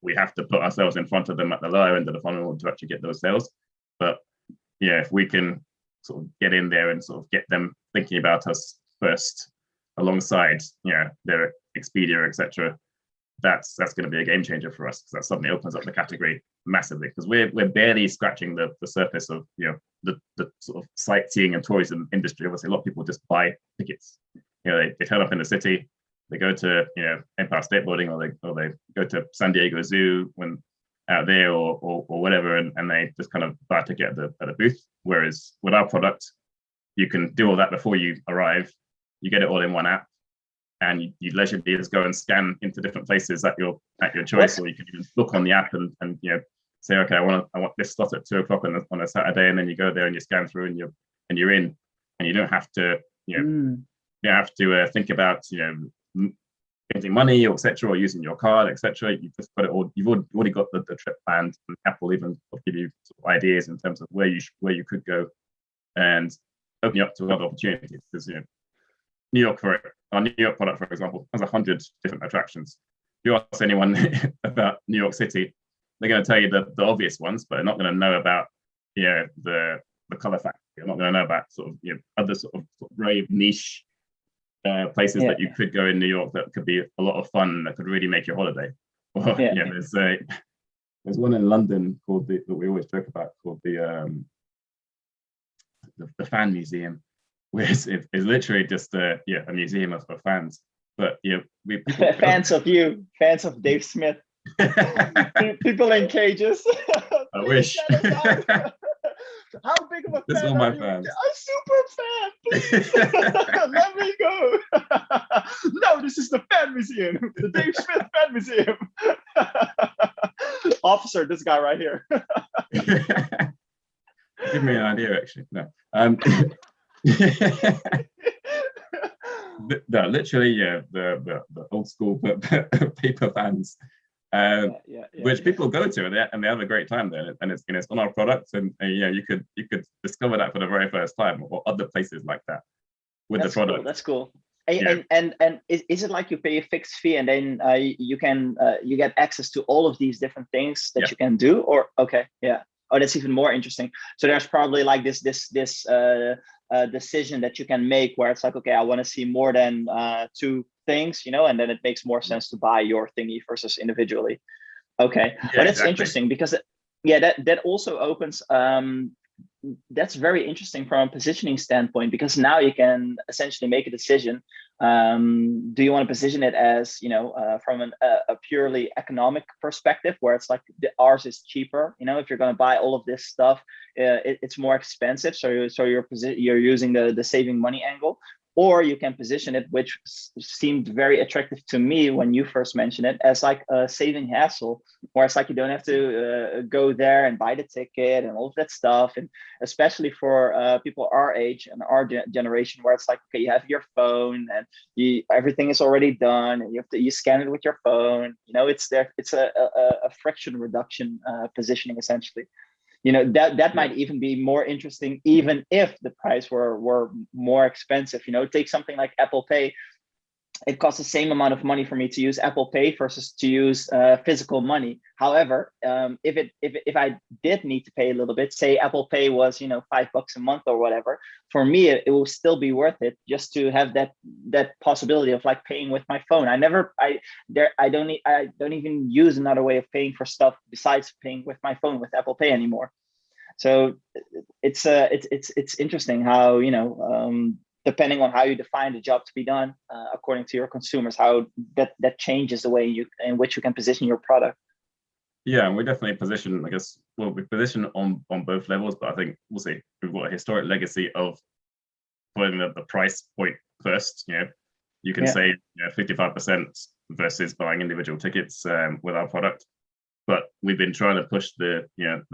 we have to put ourselves in front of them at the lower end of the funnel to actually get those sales. But if we can sort of get in there and sort of get them thinking about us first, alongside their Expedia, etc., that's going to be a game changer for us, because that suddenly opens up the category massively, because we're barely scratching the surface of the sort of sightseeing and tourism industry. Obviously, a lot of people just buy tickets. They turn up in the city, they go to Empire State Building, or they go to San Diego Zoo when out there, or whatever, and they just kind of buy a ticket at a booth. Whereas with our product, you can do all that before you arrive. You get it all in one app, and you leisurely just go and scan into different places at your choice, or you can even look on the app and say, okay, I want this slot at 2:00 on a Saturday, and then you go there and you scan through and you're in, and you don't have to think about spending money, or etc., or using your card, etc. You just got it all. You've already got the trip planned, and app will even give you sort of ideas in terms of where you could go, and open you up to other opportunities. Because New York product, for example, has 100 different attractions. If you ask anyone about New York City, they're going to tell you the obvious ones, but they're not going to know about the color factory. They're not going to know about sort of other sort of brave niche places that you could go in New York that could be a lot of fun, that could really make your holiday. Or, there's one in London called that we always joke about, called the Fan Museum, where it's literally just a museum of fans. But fans of Dave Smith, people in cages. I wish. How big of a this fan is all my are you? fans. I'm super fan. Let me go. No, this is the Fan Museum, the Dave Smith Fan Museum. Officer, this guy right here. Give me an idea, actually. No. No, literally, the old school paper fans, which people go to, and they have a great time there, and it's on our product, and you could discover that for the very first time, or other places like that with the product. Cool. That's cool. And is it like you pay a fixed fee, and then you get access to all of these different things that you can do? Or that's even more interesting. So there's probably like this decision that you can make, where it's like, okay, I want to see more than 2 things, and then it makes more sense to buy your thingy versus individually. Okay, but it's interesting, because that also opens that's very interesting from a positioning standpoint, because now you can essentially make a decision. Do you want to position it as, from a purely economic perspective, where it's like ours is cheaper? If you're going to buy all of this stuff, it's more expensive. So you're using the saving money angle. Or you can position it, which seemed very attractive to me when you first mentioned it, as like a saving hassle, where it's like you don't have to go there and buy the ticket and all of that stuff. And especially for people our age and our generation, where it's like, okay, you have your phone and everything is already done, and you scan it with your phone. It's there. It's a friction reduction positioning, essentially. That might even be more interesting, even if the price were more expensive. Take something like Apple Pay. It costs the same amount of money for me to use Apple Pay versus to use physical money. However, if I did need to pay a little bit, say Apple Pay was $5 a month or whatever, for me it will still be worth it, just to have that possibility of like paying with my phone. I don't even use another way of paying for stuff besides paying with my phone with Apple Pay anymore. So it's interesting how depending on how you define the job to be done, according to your consumers, how that changes the way in which you can position your product. Yeah, and we definitely position, I guess, well, we position on both levels, but I think we'll see. We've got a historic legacy of putting the price point first. You can say 55% versus buying individual tickets with our product. But we've been trying to push the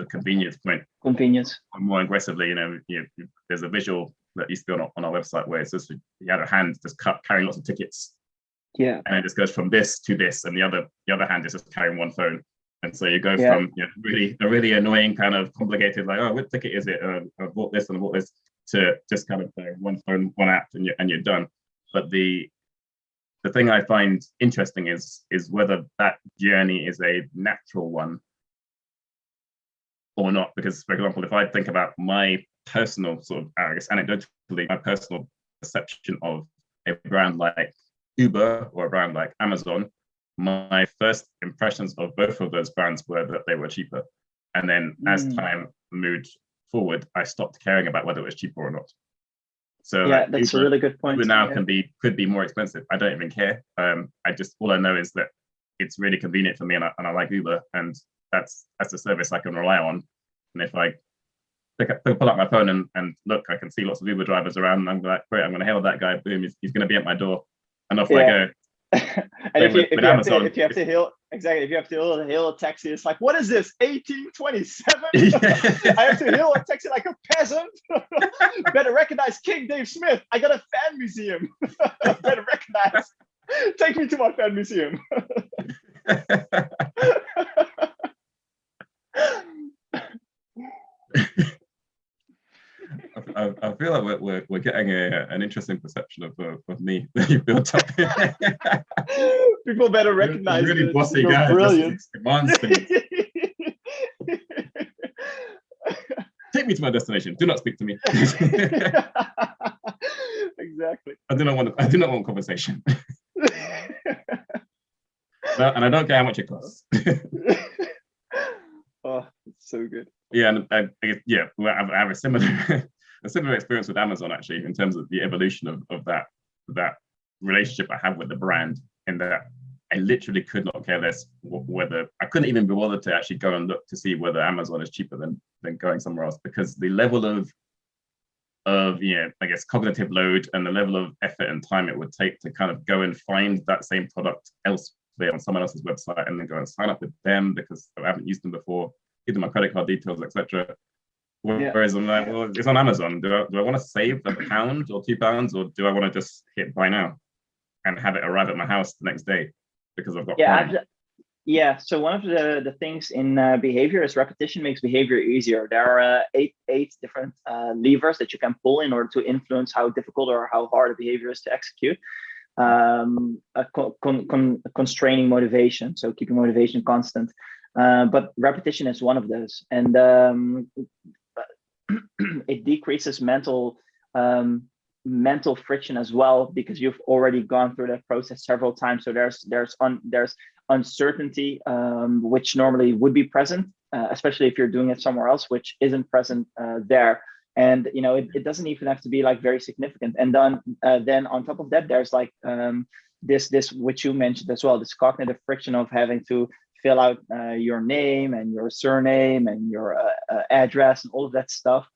convenience point more aggressively. There's a visual that used to be on our website where it's just you had a hand just carrying lots of tickets, and it just goes from this to this, and the other hand is just carrying one phone, and so you go from a really annoying kind of complicated, like, oh, what ticket is it? I bought this and I bought this, to just kind of one phone, one app, and you're done. But the thing I find interesting is whether that journey is a natural one or not. Because, for example, if I think about my personal sort of, I guess, anecdotally, my personal perception of a brand like Uber or a brand like Amazon, my first impressions of both of those brands were that they were cheaper. And then as time moved forward, I stopped caring about whether it was cheaper or not. So that's Uber, a really good point. Uber now could be more expensive. I don't even care. All I know is that it's really convenient for me, and I like Uber, and that's a service I can rely on. And if I pull out my phone and look, I can see lots of Uber drivers around, and I'm like, great, I'm going to hail that guy. Boom, he's going to be at my door, and off I go. And if you have to hail a taxi, it's like, what is this, 1827? I have to hail a taxi like a peasant. Better recognize King Dave Smith. I got a fan museum. Better recognize. Take me to my fan museum. I feel like we're getting an interesting perception of me that you built up. People better recognize really bossy guy. Brilliant. Commands things. Take me to my destination. Do not speak to me. Exactly. I do not want conversation. And I don't care how much it costs. Oh, it's so good. Yeah, and I have a similar experience with Amazon, actually, in terms of the evolution of that relationship I have with the brand, in that I literally could not care less whether, I couldn't even be bothered to actually go and look to see whether Amazon is cheaper than going somewhere else, because the level of I guess cognitive load and the level of effort and time it would take to kind of go and find that same product elsewhere on someone else's website and then go and sign up with them because I haven't used them before, give them my credit card details, etc. Whereas I'm like, well, it's on Amazon. Do I want to save £1 or £2, or do I want to just hit buy now and have it arrive at my house the next day because I've got Prime? So one of the things in behavior is repetition makes behavior easier. There are eight different levers that you can pull in order to influence how difficult or how hard a behavior is to execute. Constraining motivation, so keeping motivation constant. But repetition is one of those, and it decreases mental friction as well, because you've already gone through that process several times. So there's uncertainty, which normally would be present especially if you're doing it somewhere else, which isn't present there. And it doesn't even have to be like very significant. And then on top of that, there's like this which you mentioned as well, this cognitive friction of having to fill out your name and your surname and your address and all of that stuff.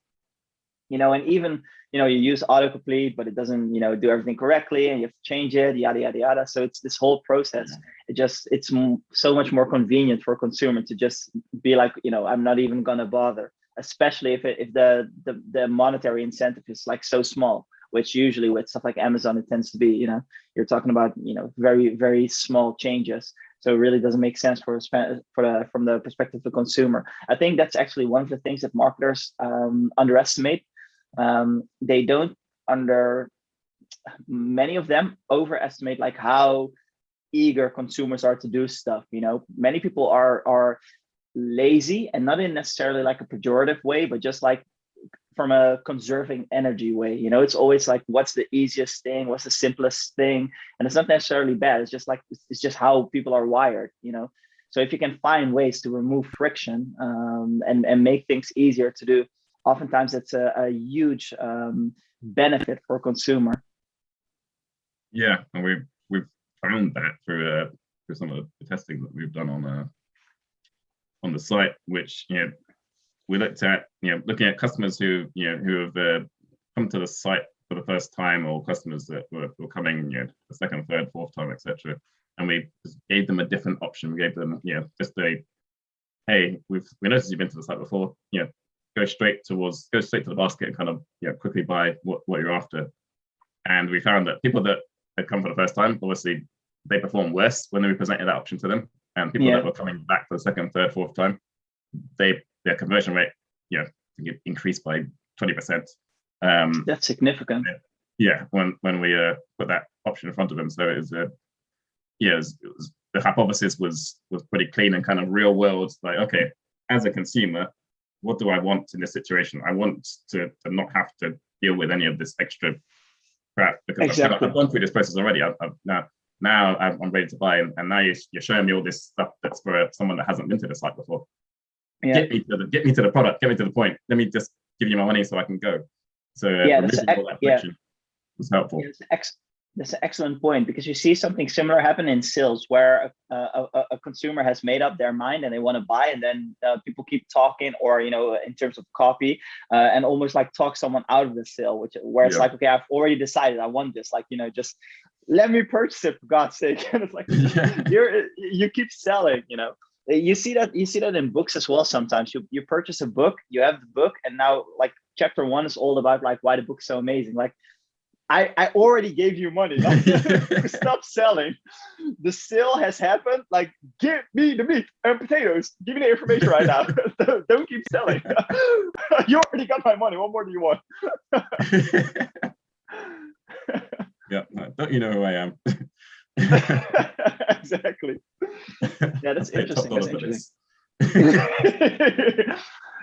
And even you use autocomplete, but it doesn't do everything correctly, and you have to change it, yada yada yada. So it's this whole process. It's so much more convenient for a consumer to just be like, I'm not even gonna bother, especially if the monetary incentive is like so small, which usually with stuff like Amazon it tends to be. You're talking about very very small changes. So it really doesn't make sense from the perspective of the consumer. I think that's actually one of the things that marketers underestimate. They don't many of them overestimate like how eager consumers are to do stuff. Many people are lazy, and not in necessarily like a pejorative way, but just like from a conserving energy way. It's always like, what's the easiest thing, what's the simplest thing? And it's not necessarily bad. It's just like, it's just how people are wired. So if you can find ways to remove friction and make things easier to do, oftentimes it's a huge benefit for a consumer. Yeah, and we've found that through some of the testing that we've done on the site, which we looked at looking at customers who have come to the site for the first time, or customers that were coming the second, third, fourth time, etc. And we just gave them a different option. We gave them just hey, we noticed you've been to the site before. Go straight to the basket and kind of quickly buy what you're after. And we found that people that had come for the first time, obviously they perform worse when we presented that option to them. And people that were coming back for the second, third, fourth time, their conversion rate increased by 20%. That's significant. When we put that option in front of them. So it was the hypothesis was pretty clean and kind of real world. Like, okay, as a consumer, what do I want in this situation? I want to not have to deal with any of this extra crap, because I've gone through this process already. Now I'm ready to buy, and now you're showing me all this stuff that's for someone that hasn't been to the site before. Get me to the product, get me to the point. Let me just give you my money so I can go. So was helpful. That's an excellent point, because you see something similar happen in sales, where a consumer has made up their mind and they want to buy, and then people keep talking, or in terms of copy, and almost like talk someone out of the sale, where it's like, okay, I've already decided I want this, like just let me purchase it, for God's sake. And it's like you keep selling. You see that in books as well. Sometimes you purchase a book, you have the book, and now like chapter 1 is all about like why the book's so amazing. Like, I already gave you money. Like, stop selling. The sale has happened. Like, give me the meat and potatoes. Give me the information right now. Don't keep selling. You already got my money. What more do you want? Don't you know who I am? Exactly. Yeah, that's interesting.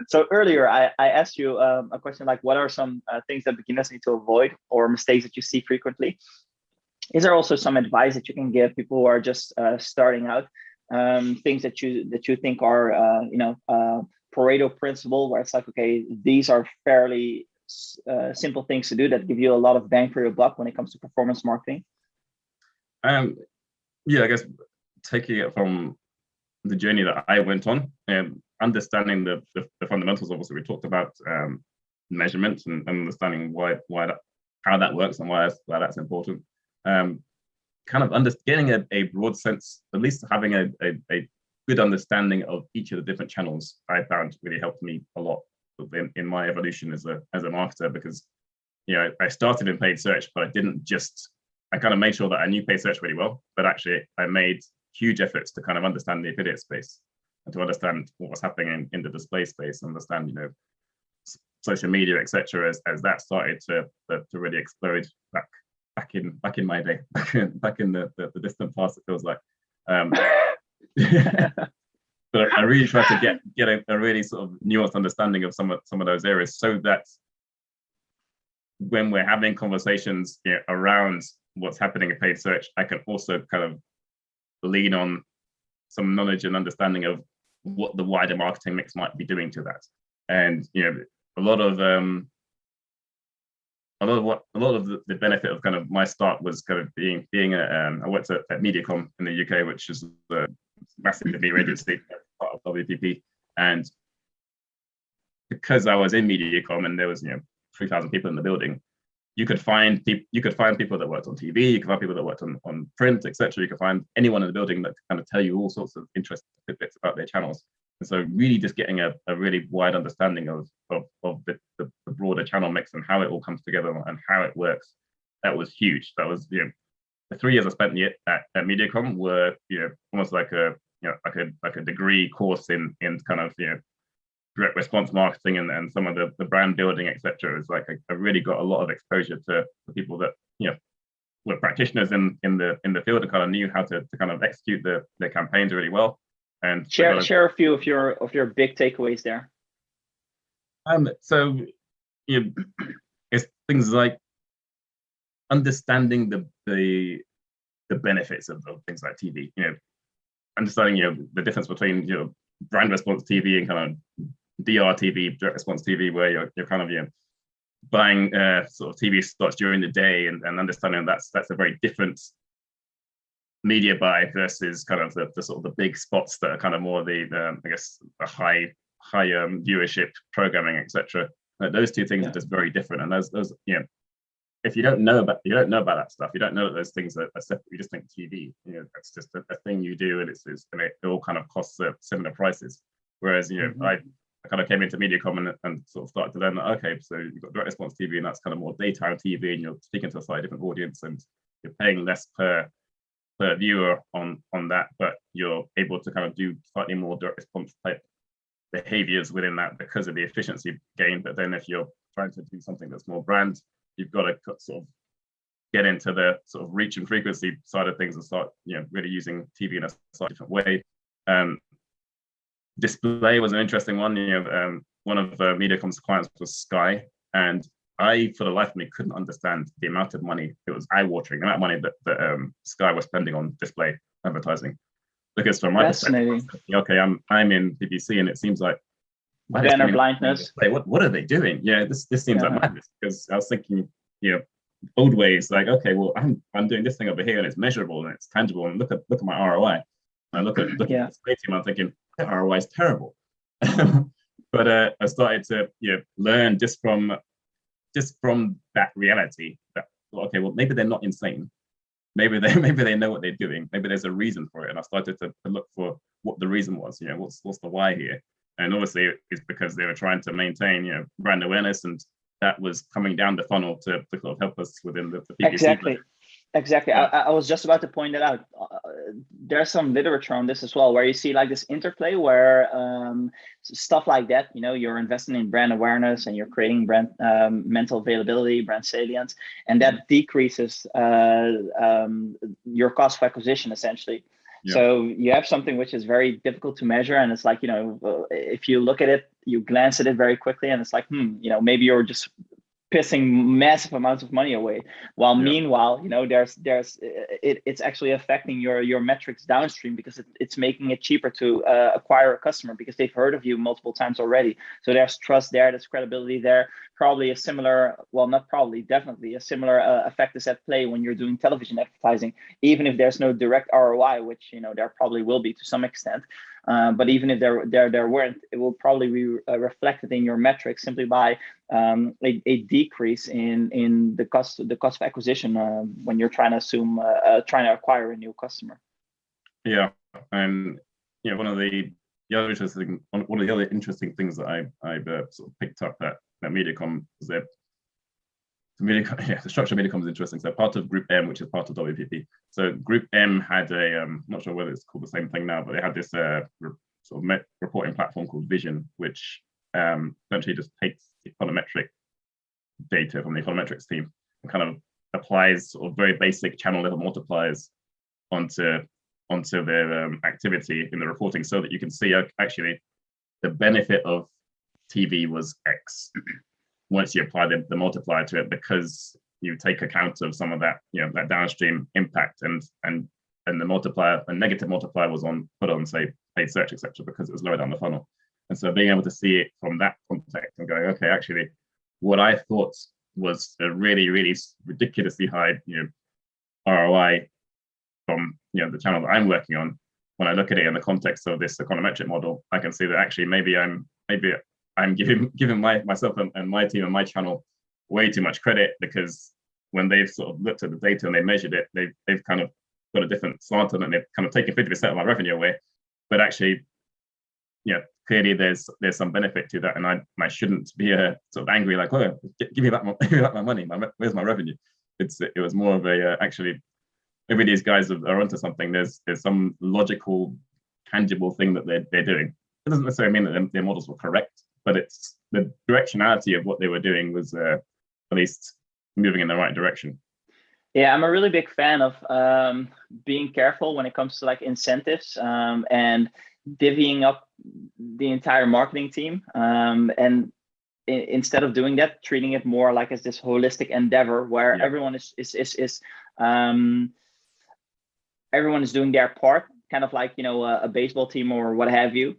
So earlier I asked you a question like, what are some things that beginners need to avoid, or mistakes that you see frequently? Is there also some advice that you can give people who are just starting out, things that you think are Pareto principle, where it's like, okay, these are fairly simple things to do that give you a lot of bang for your buck when it comes to performance marketing? I guess taking it from the journey that I went on, and understanding the fundamentals. Obviously, we talked about measurement and understanding how that works and why that's important. Kind of getting a broad sense, at least having a good understanding of each of the different channels, I found really helped me a lot in my evolution as a marketer, because I started in paid search, but I kind of made sure that I knew paid search really well, but actually I made huge efforts to kind of understand the affiliate space and to understand what was happening in the display space, understand social media, etc. As that started to really explode back in my day, back in the distant past, it feels like. But I really tried to get a really sort of nuanced understanding of some of those areas, so that when we're having conversations around what's happening in paid search, I can also kind of lean on some knowledge and understanding of what the wider marketing mix might be doing to that. And a lot of the benefit of kind of my start was kind of being I worked at Mediacom in the UK, which is a massive media agency, part of WPP, and because I was in Mediacom and there was 3,000 people in the building, you could find people that worked on TV, you could find people that worked on print, etc. You could find anyone in the building that could kind of tell you all sorts of interesting bits about their channels. And so really just getting a really wide understanding of the broader channel mix and how it all comes together and how it works, that was huge. That was the 3 years I spent at Mediacom were almost like a degree course in kind of direct response marketing and some of the brand building, etc. It's like I really got a lot of exposure to people that were practitioners in the field and kind of knew how to kind of execute their campaigns really well. And share a few of your big takeaways there. So it's things like understanding the benefits of things like TV. Understanding the difference between brand response TV and kind of DR TV, direct response TV, where you're kind of buying sort of TV slots during the day and understanding that's a very different media buy versus kind of the sort of the big spots that are kind of more the I guess the high viewership programming, etc. Those two things are just very different, and those if you don't know about that stuff, you don't know that those things are separate. You just think TV, that's just a thing you do, and it all kind of costs similar prices. Whereas I kind of came into Mediacom and sort of started to learn that, okay, so you've got direct response TV, and that's kind of more daytime TV, and you're speaking to a slightly different audience, and you're paying less per viewer on that, but you're able to kind of do slightly more direct response type behaviors within that because of the efficiency gain. But then if you're trying to do something that's more brand, you've got to sort of get into the sort of reach and frequency side of things and start really using TV in a slightly different way. Display was an interesting one. One of Mediacom's clients was Sky, and I, for the life of me, couldn't understand the amount of money. It was eye-watering, the amount of money that Sky was spending on display advertising. Because from my perspective, okay, I'm in BBC, and it seems like banner blindness. What are they doing? Yeah, this seems like madness. Because I was thinking, old ways, like, okay, well, I'm doing this thing over here, and it's measurable and it's tangible, and look at my ROI. And I look at the display team, I'm thinking that ROI is terrible. But I started to learn just from that reality that, okay, well, maybe they're not insane. Maybe they know what they're doing. Maybe there's a reason for it. And I started to look for what the reason was. What's the why here? And obviously it's because they were trying to maintain brand awareness, and that was coming down the funnel to sort of help us within the PPC. Exactly. Yeah. I was just about to point that out. There's some literature on this as well, where you see like this interplay where stuff like that, you're investing in brand awareness and you're creating brand mental availability, brand salience, and that decreases your cost of acquisition essentially. Yeah. So you have something which is very difficult to measure, and it's like, if you look at it, you glance at it very quickly, and it's like, maybe you're just pissing massive amounts of money away, while meanwhile it's actually affecting your metrics downstream, because it's making it cheaper to acquire a customer because they've heard of you multiple times already. So there's trust there, there's credibility there. Probably a similar, well, not probably, definitely a similar effect is at play when you're doing television advertising, even if there's no direct ROI, which there probably will be to some extent. But even if there weren't, it will probably be reflected in your metrics simply by a decrease in the cost of acquisition when you're trying to acquire a new customer. Yeah, and one of the other interesting things that I've sort of picked up at Mediacom is that the structure of Mediacom is interesting. So part of Group M, which is part of WPP. So Group M had I'm not sure whether it's called the same thing now, but they had this sort of reporting platform called Vision, which essentially just takes econometric data from the econometrics team and kind of applies sort of very basic channel level multipliers onto their activity in the reporting, so that you can see actually the benefit of TV was X once you apply the multiplier to it, because you take account of some of that that downstream impact, and the multiplier, a negative multiplier was put on say paid search, etc., because it was lower down the funnel. And so being able to see it from that context and going, okay, actually, what I thought was a really, really ridiculously high, ROI from the channel that I'm working on. When I look at it in the context of this econometric model, I can see that actually maybe I'm giving myself and my team and my channel way too much credit, because when they've sort of looked at the data and they measured it, they've kind of got a different slant on it, and they've kind of taken 50% of my revenue away. But actually, clearly there's some benefit to that, and I shouldn't be sort of angry like, oh, give me back my money. Where's my revenue? It was more of a actually, maybe these guys are onto something. There's some logical, tangible thing that they're doing. It doesn't necessarily mean that their models were correct, but it's the directionality of what they were doing was at least moving in the right direction. Yeah, I'm a really big fan of being careful when it comes to like incentives and divvying up the entire marketing team. And instead of doing that, treating it more like as this holistic endeavor where everyone is everyone is doing their part, kind of like a baseball team or what have you.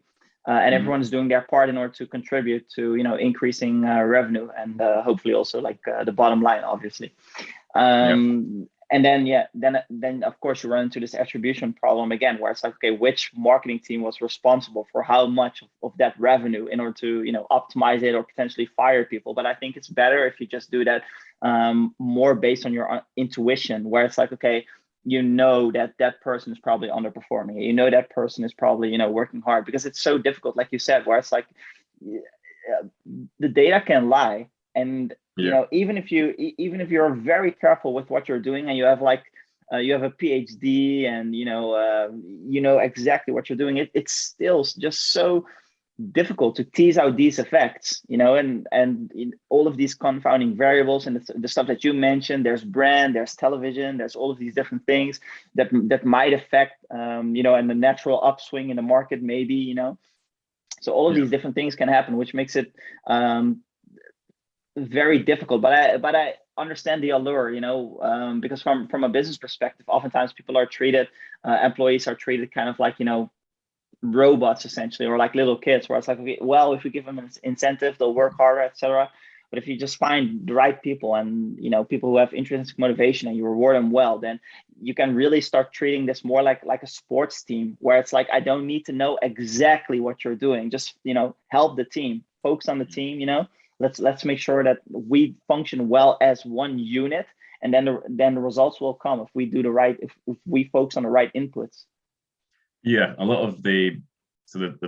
And everyone is doing their part in order to contribute to increasing revenue and hopefully also like the bottom line, obviously. And then of course you run into this attribution problem again, where it's like, okay, which marketing team was responsible for how much of that revenue in order to optimize it or potentially fire people. But I think it's better if you just do that more based on your intuition, where it's like, okay, that person is probably underperforming. That person is probably working hard, because it's so difficult, like you said, where it's like the data can lie. And even if you're very careful with what you're doing, and you have a PhD and exactly what you're doing, it's still just so difficult to tease out these effects, and all of these confounding variables and the stuff that you mentioned. There's brand, there's television, there's all of these different things that might affect and the natural upswing in the market, maybe. So all of these different things can happen, which makes it very difficult. But I understand the allure, because from a business perspective, oftentimes employees are treated kind of like robots essentially, or like little kids, where it's like, okay, well, if we give them an incentive, they'll work harder, etc. But if you just find the right people and people who have intrinsic motivation and you reward them well, then you can really start treating this more like a sports team, where it's like, I don't need to know exactly what you're doing, just help the team, focus on the team. Let's make sure that we function well as one unit, and then the results will come if we do if we focus on the right inputs. Yeah, a lot of the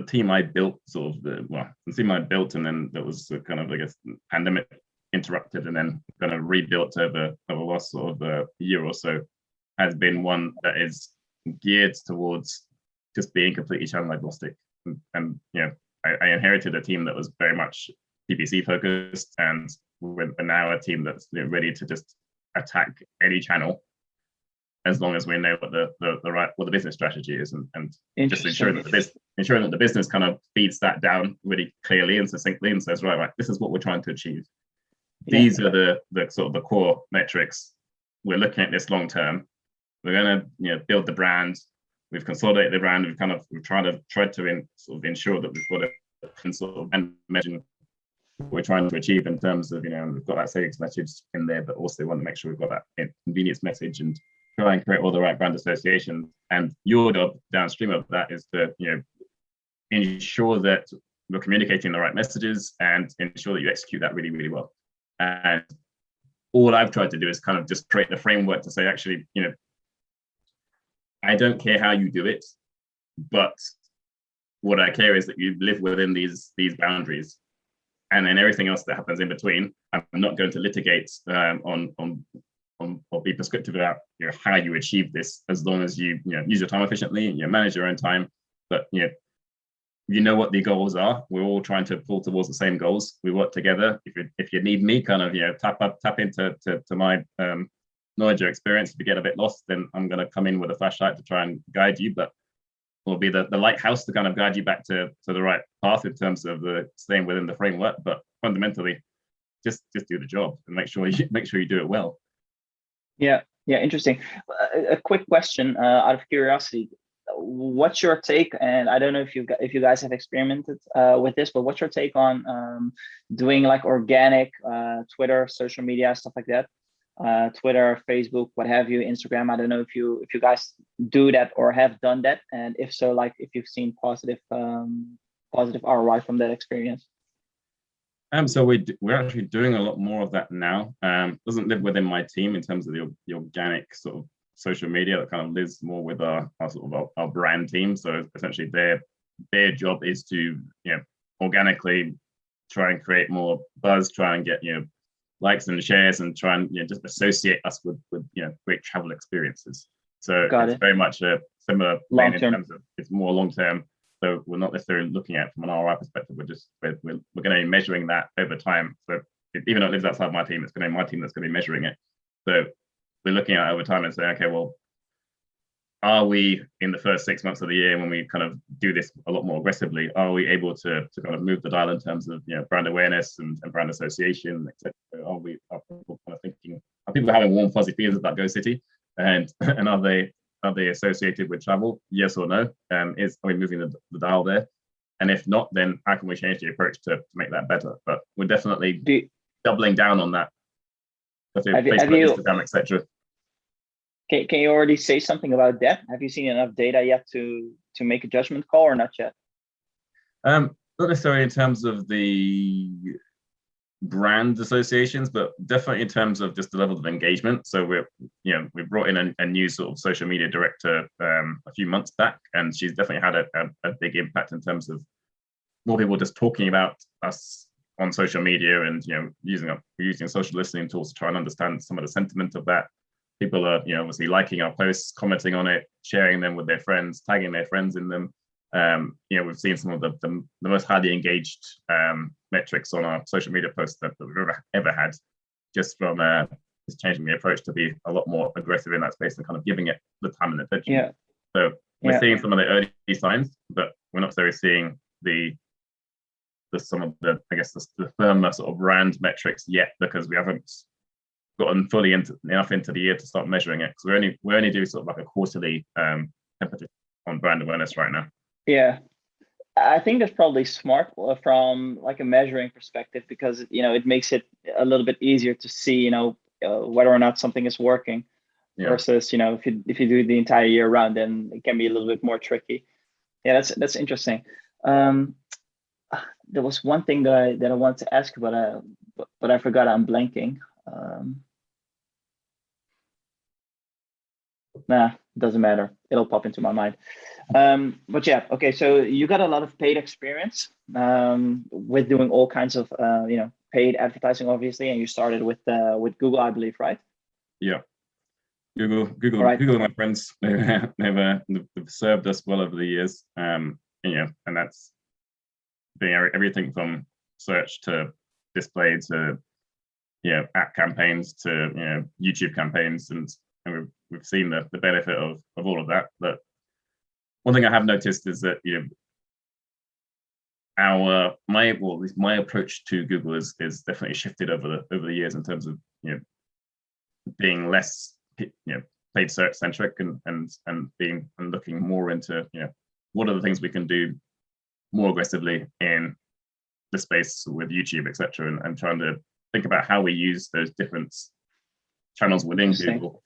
team I built, the team I built, and then that was kind of, I guess, pandemic interrupted, and then kind of rebuilt over the last sort of a year or so, has been one that is geared towards just being completely channel agnostic. And I inherited a team that was very much PPC focused, and we're now a team that's ready to just attack any channel, as long as we know what the business strategy is, and just ensuring that the business kind of feeds that down really clearly and succinctly and says, right, this is what we're trying to achieve. These are the sort of the core metrics. We're looking at this long term. We're going to build the brand. We've consolidated the brand. We've tried to ensure that we've got a sort of measure we're trying to achieve in terms of we've got that savings message in there, but also want to make sure we've got that convenience message and try and create all the right brand associations. And your job downstream of that is to ensure that we're communicating the right messages and ensure that you execute that really, really well. And all I've tried to do is kind of just create the framework to say, actually, I don't care how you do it, but what I care is that you live within these boundaries. And then everything else that happens in between, I'm not going to litigate on or be prescriptive about how you achieve this, as long as you use your time efficiently and you manage your own time. But you know what the goals are. We're all trying to pull towards the same goals. We work together. If you need me, kind of tap into my knowledge or experience. If you get a bit lost, then I'm going to come in with a flashlight to try and guide you. But will be the lighthouse to kind of guide you back to the right path in terms of staying within the framework. But fundamentally, just do the job and make sure you do it well. Yeah, interesting. A quick question out of curiosity: what's your take? And I don't know if you guys have experimented with this, but what's your take on doing like organic Twitter, social media, stuff like that? Twitter, Facebook, what have you, Instagram. I don't know if you guys do that or have done that, and if so, like if you've seen positive ROI from that experience. So we're actually doing a lot more of that now. Doesn't live within my team in terms of the organic sort of social media. That kind of lives more with our sort of our brand team. So essentially, their job is to organically try and create more buzz, try and get likes and shares, and try and just associate us with great travel experienents. So it's very much a similar vein in terms of it's more long term. So we're not necessarily looking at it from an ROI perspective. We're going to be measuring that over time. So even though it lives outside my team, it's going to be my team that's going to be measuring it. So we're looking at it over time and saying, okay, well, are we in the first 6 months of the year when we kind of do this a lot more aggressively? Are we able to kind of move the dial in terms of brand awareness and brand association, etc.? Are people kind of thinking? Are people having warm fuzzy feelings about Go City? And are they associated with travel? Yes or no? Are we moving the dial there? And if not, then how can we change the approach to make that better? But we're definitely doubling down on that. Instagram, etc. Can you already say something about that? Have you seen enough data yet to make a judgment call, or not yet? Not necessarily in terms of the brand associations, but definitely in terms of just the level of engagement. So we brought in a new sort of social media director a few months back, and she's definitely had a big impact in terms of more people just talking about us on social media, and using social listening tools to try and understand some of the sentiment of that. People are obviously liking our posts, commenting on it, sharing them with their friends, tagging their friends in them. We've seen some of the most highly engaged metrics on our social media posts that we've ever had, just from just changing the approach to be a lot more aggressive in that space and kind of giving it the time and attention. Yeah. So we're seeing some of the early signs, but we're not necessarily seeing some of the firmer sort of brand metrics yet, because we haven't gotten fully enough into the year to start measuring it. Because we only do sort of like a quarterly temperature on brand awareness right now. Yeah, I think that's probably smart from like a measuring perspective, because it makes it a little bit easier to see whether or not something is working. Yeah. Versus if you do the entire year round, then it can be a little bit more tricky. Yeah, that's interesting. There was one thing that I wanted to ask, but I forgot. I'm blanking. Nah, doesn't matter. It'll pop into my mind. But yeah, okay. So you got a lot of paid experience with doing all kinds of paid advertising, obviously, and you started with Google, I believe, right? Yeah, Google, right. Google, my friends, they've served us well over the years. And that's doing everything from search to display to app campaigns to YouTube campaigns, and we've seen the benefit of all of that. But one thing I have noticed is that my approach to Google is definitely shifted over the years in terms of being less paid search centric and looking more into what are the things we can do more aggressively in the space with YouTube, etc., and trying to think about how we use those different channels within Google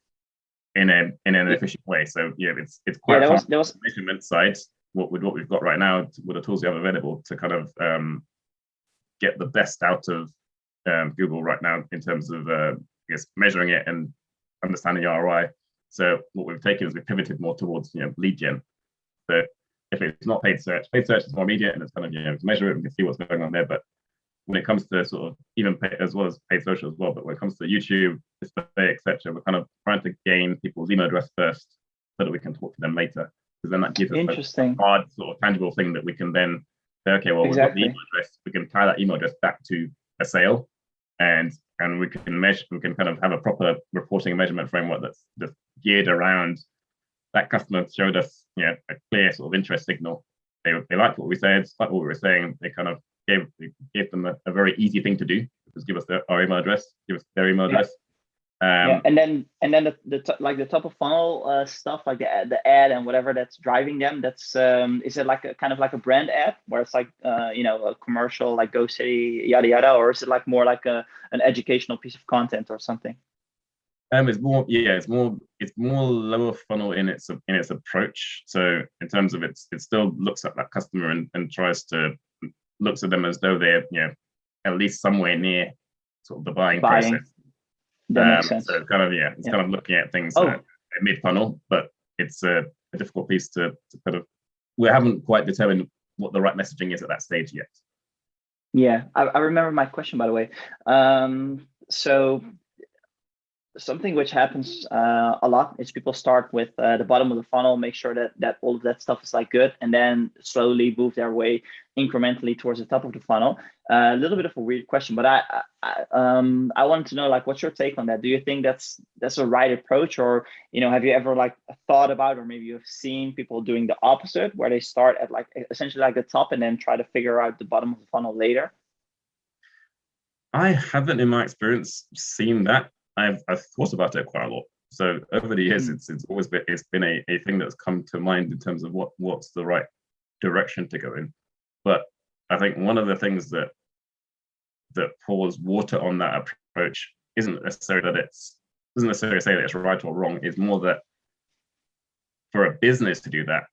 in an efficient way. So it's quite hard on the measurement side with what we've got right now with the tools we have available to kind of get the best out of Google right now in terms of measuring it and understanding ROI. So what we've taken is we pivoted more towards lead gen. So if it's not paid search is more immediate, and it's kind of measure it and can see what's going on there. But when it comes to sort of even as well as paid social as well, but when it comes to YouTube, display, etc., we're kind of trying to gain people's email address first so that we can talk to them later, because then that gives us a hard sort of tangible thing that we can then say, okay, well, we've got the email address, we can tie that email address back to a sale, and we can measure, we can kind of have a proper reporting and measurement framework that's just geared around that customer showed us a clear sort of interest signal. They liked what we said, liked what we were saying. They kind of gave them a very easy thing to do, which was give us our email address, give us their email address, Yeah, and then like the top of funnel stuff, like the ad and whatever that's driving them. That's is it like a kind of like a brand ad where it's like a commercial like Go City yada yada, or is it like more like an educational piece of content or something? It's more lower funnel in its approach. So in terms of it still looks at that customer and tries to looks at them as though they're at least somewhere near sort of the buying process. That makes sense. So kind of it's kind of looking at things mid funnel, but it's a difficult piece to kind of, we haven't quite determined what the right messaging is at that stage yet. Yeah, I remember my question, by the way. So something which happens a lot is people start with the bottom of the funnel, make sure that all of that stuff is like good, and then slowly move their way incrementally towards the top of the funnel. A little bit of a weird question, but I wanted to know, like, what's your take on that? Do you think that's a right approach, or have you ever like thought about, or maybe you've seen people doing the opposite, where they start at like essentially like the top and then try to figure out the bottom of the funnel later? I haven't, in my experience, seen that. I've thought about it quite a lot. So over the years, it's always been a thing that's come to mind in terms of what's the right direction to go in. But I think one of the things that pours water on that approach doesn't necessarily say that it's right or wrong. It's more that for a business to do that,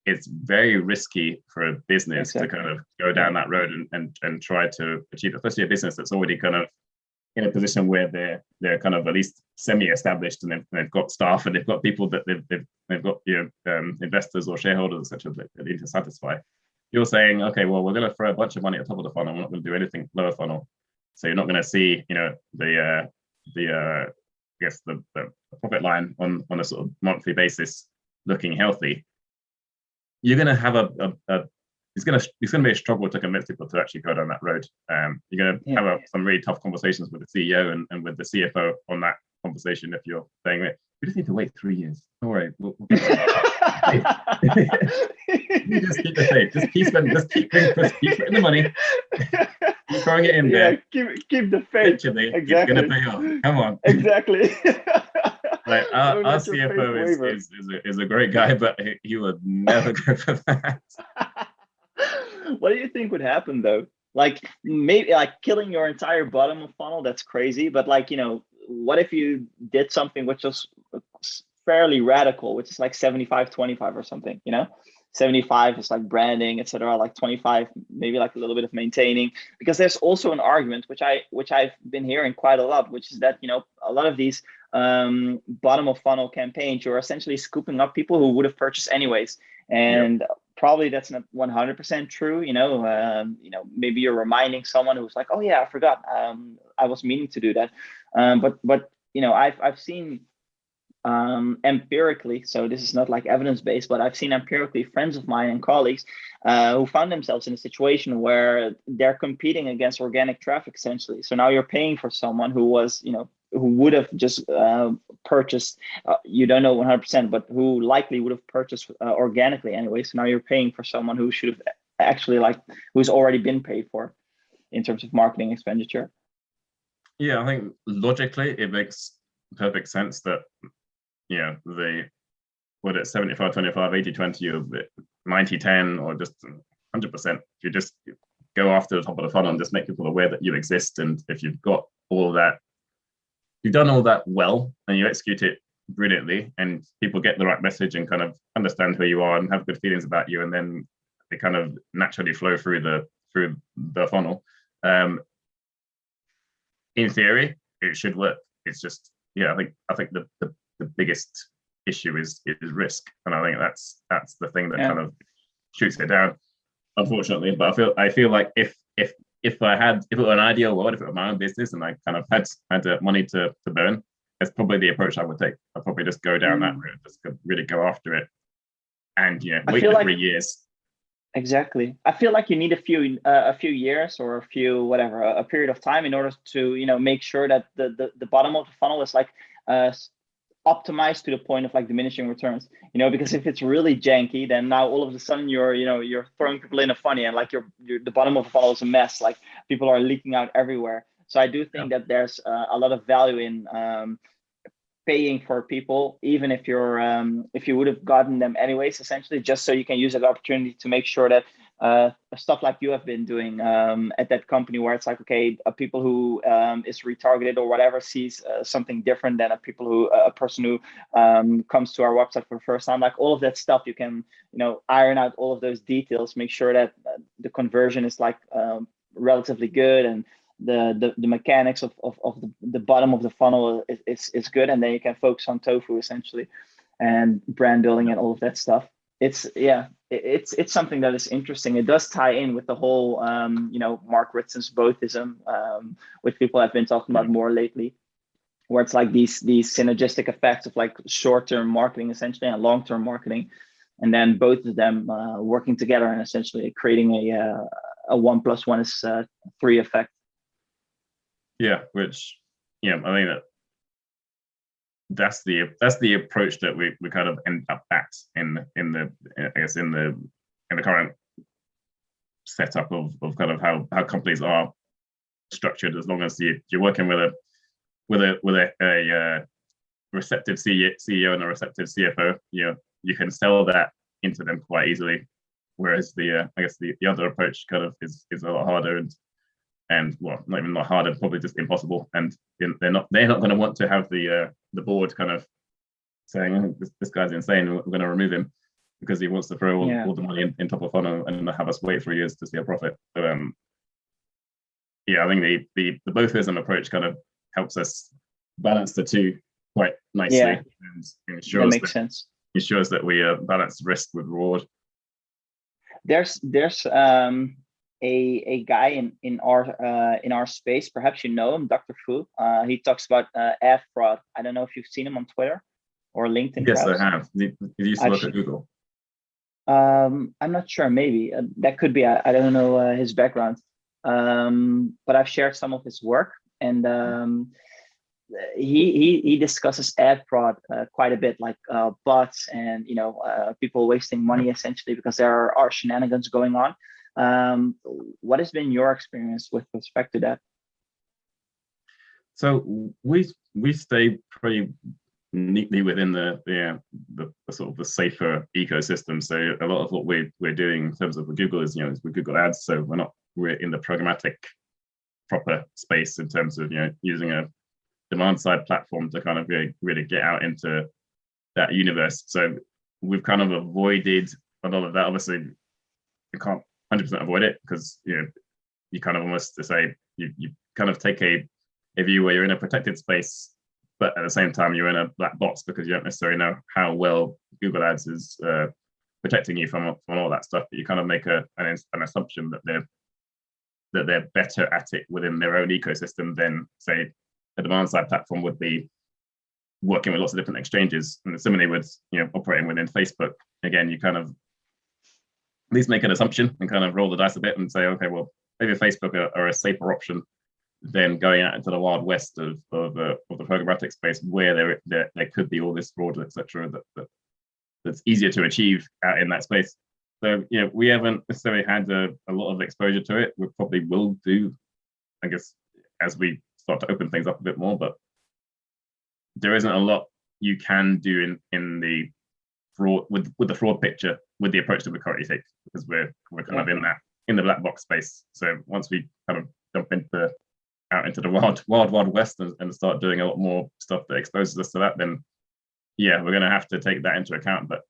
it's very risky for a business to kind of go down that road and try to achieve, especially a business that's already kind of in a position where they're kind of at least semi-established, and they've got staff and they've got people that they've got investors or shareholders, etc. that they need to satisfy. You're saying, okay, well, we're going to throw a bunch of money at the top of the funnel. We're not going to do anything lower funnel. So you're not going to see the profit line on a sort of monthly basis looking healthy. You're going to have it's going to be a struggle to convince people to actually go down that road. You're going to have some really tough conversations with the CEO and with the CFO on that conversation. If you're saying, we just need to wait 3 years. Don't worry. We'll you just keep the faith. Just keep putting the money. Keep throwing it in there. Keep the faith. Eventually, exactly. It's going to pay off. Come on. Exactly. Like our CFO is a great guy, but he would never go for that. What do you think would happen though? Like maybe like killing your entire bottom of funnel, that's crazy. But like, what if you did something which was fairly radical, which is like 75-25 or something, 75 is like branding, etc. Like 25, maybe like a little bit of maintaining, because there's also an argument which I've been hearing quite a lot, which is that, a lot of these bottom of funnel campaigns, you're essentially scooping up people who would have purchased anyways. And probably that's not 100% true. Maybe you're reminding someone who's like, oh yeah, I forgot. I was meaning to do that. But I've seen empirically, so this is not like evidence-based, but I've seen empirically friends of mine and colleagues who found themselves in a situation where they're competing against organic traffic essentially. So now you're paying for someone who was, who would have just purchased, you don't know 100%, but who likely would have purchased organically anyway. So now you're paying for someone who should have actually who's already been paid for in terms of marketing expenditure. Yeah, I think logically it makes perfect sense that, whether it's 75-25, 80-20, or 90-10, or just 100%, you just go after the top of the funnel and just make people aware that you exist. And if you've got all that, you've done all that well, and you execute it brilliantly, and people get the right message and kind of understand who you are and have good feelings about you, and then they kind of naturally flow through the funnel. In theory, it should work. It's just, I think the biggest issue is risk, and I think that's the thing that kind of shoots it down, unfortunately. But I feel like if it were an ideal world, if it were my own business and I kind of had money to burn, that's probably the approach I would take. I'd probably just go down that route, just really go after it, and wait for 3 years. Exactly. I feel like you need a few years or a period of time in order to make sure that the bottom of the funnel is like optimized to the point of like diminishing returns, because if it's really janky, then now all of a sudden you're throwing people in a funny, and like the bottom of the funnel is a mess, like people are leaking out everywhere. So I do think that there's a lot of value in paying for people, even if you would have gotten them anyways, essentially, just so you can use that opportunity to make sure that stuff like you have been doing at that company, where it's like, okay, people who is retargeted or whatever sees something different than a person who comes to our website for the first time. Like all of that stuff, you can iron out all of those details, make sure that the conversion is like relatively good, and the mechanics of the bottom of the funnel is good, and then you can focus on tofu essentially, and brand building and all of that stuff. It's something that is interesting. It does tie in with the whole Mark Ritzen's boathism, which people have been talking about more lately, where it's like these synergistic effects of like short-term marketing essentially and long-term marketing, and then both of them working together and essentially creating a 1 + 1 is 3 effect. Yeah, which I think that's the approach that we kind of end up at in the current setup of kind of how companies are structured. As long as you're working with a receptive CEO and a receptive CFO, you can sell that into them quite easily. Whereas the other approach kind of is a lot harder and well, not even not harder, probably just impossible. And they're not going to want to have the board kind of saying, oh, this guy's insane, we're going to remove him because he wants to throw all the money in top of funnel and have us wait 3 years to see a profit. So I think the boathism approach kind of helps us balance the two quite nicely, and ensures that we balance risk with reward. There's a guy in our space, perhaps you know him, Dr. Fu. He talks about ad fraud. I don't know if you've seen him on Twitter or LinkedIn. Yes, perhaps. I have. He used to work at Google. I'm not sure. Maybe that could be. I don't know his background, but I've shared some of his work, and he discusses ad fraud quite a bit, like bots and people wasting money essentially because there are shenanigans going on. What has been your experience with respect to that? So we stay pretty neatly within the sort of the safer ecosystem. So a lot of what we're doing in terms of Google is with Google Ads. So we're in the programmatic proper space in terms of using a demand side platform to kind of really get out into that universe. So we've kind of avoided a lot of that. Obviously, you can't 100% avoid it because you kind of almost to say you kind of take a view where you're in a protected space, but at the same time you're in a black box because you don't necessarily know how well Google Ads is protecting you from all that stuff. But you kind of make an assumption that they're better at it within their own ecosystem than say a demand side platform would be working with lots of different exchanges. And similarly with operating within Facebook, again you kind of at least make an assumption and kind of roll the dice a bit and say, okay, well, maybe Facebook are a safer option than going out into the wild west of the programmatic space where there could be all this fraud, etc. That's easier to achieve out in that space. So we haven't necessarily had a lot of exposure to it. We probably will do, I guess, as we start to open things up a bit more. But there isn't a lot you can do in the fraud with the fraud picture with the approach that we currently take, because we're kind of in the black box space. So once we kind of jump out into the wild west and start doing a lot more stuff that exposes us to that, then we're going to have to take that into account. But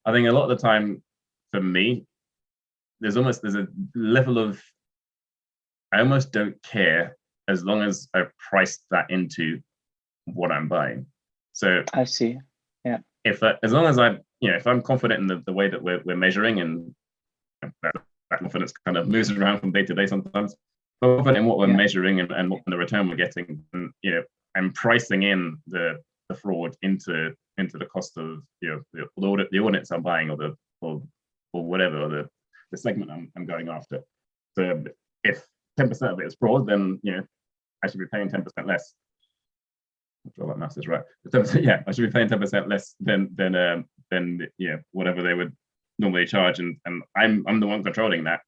I think a lot of the time for me, there's a level of I almost don't care as long as I price that into what I'm buying. So I see. Yeah. As long as if I'm confident in the way that we're measuring, and that confidence kind of moves around from day to day sometimes, but confident in what we're measuring and what the return we're getting, and I'm pricing in the fraud into the cost of the audience I'm buying or whatever, or the segment I'm going after. So if 10% of it is fraud, then I should be paying 10% less. I'm sure that math is right. I should be paying 10% less than whatever they would normally charge, and I'm the one controlling that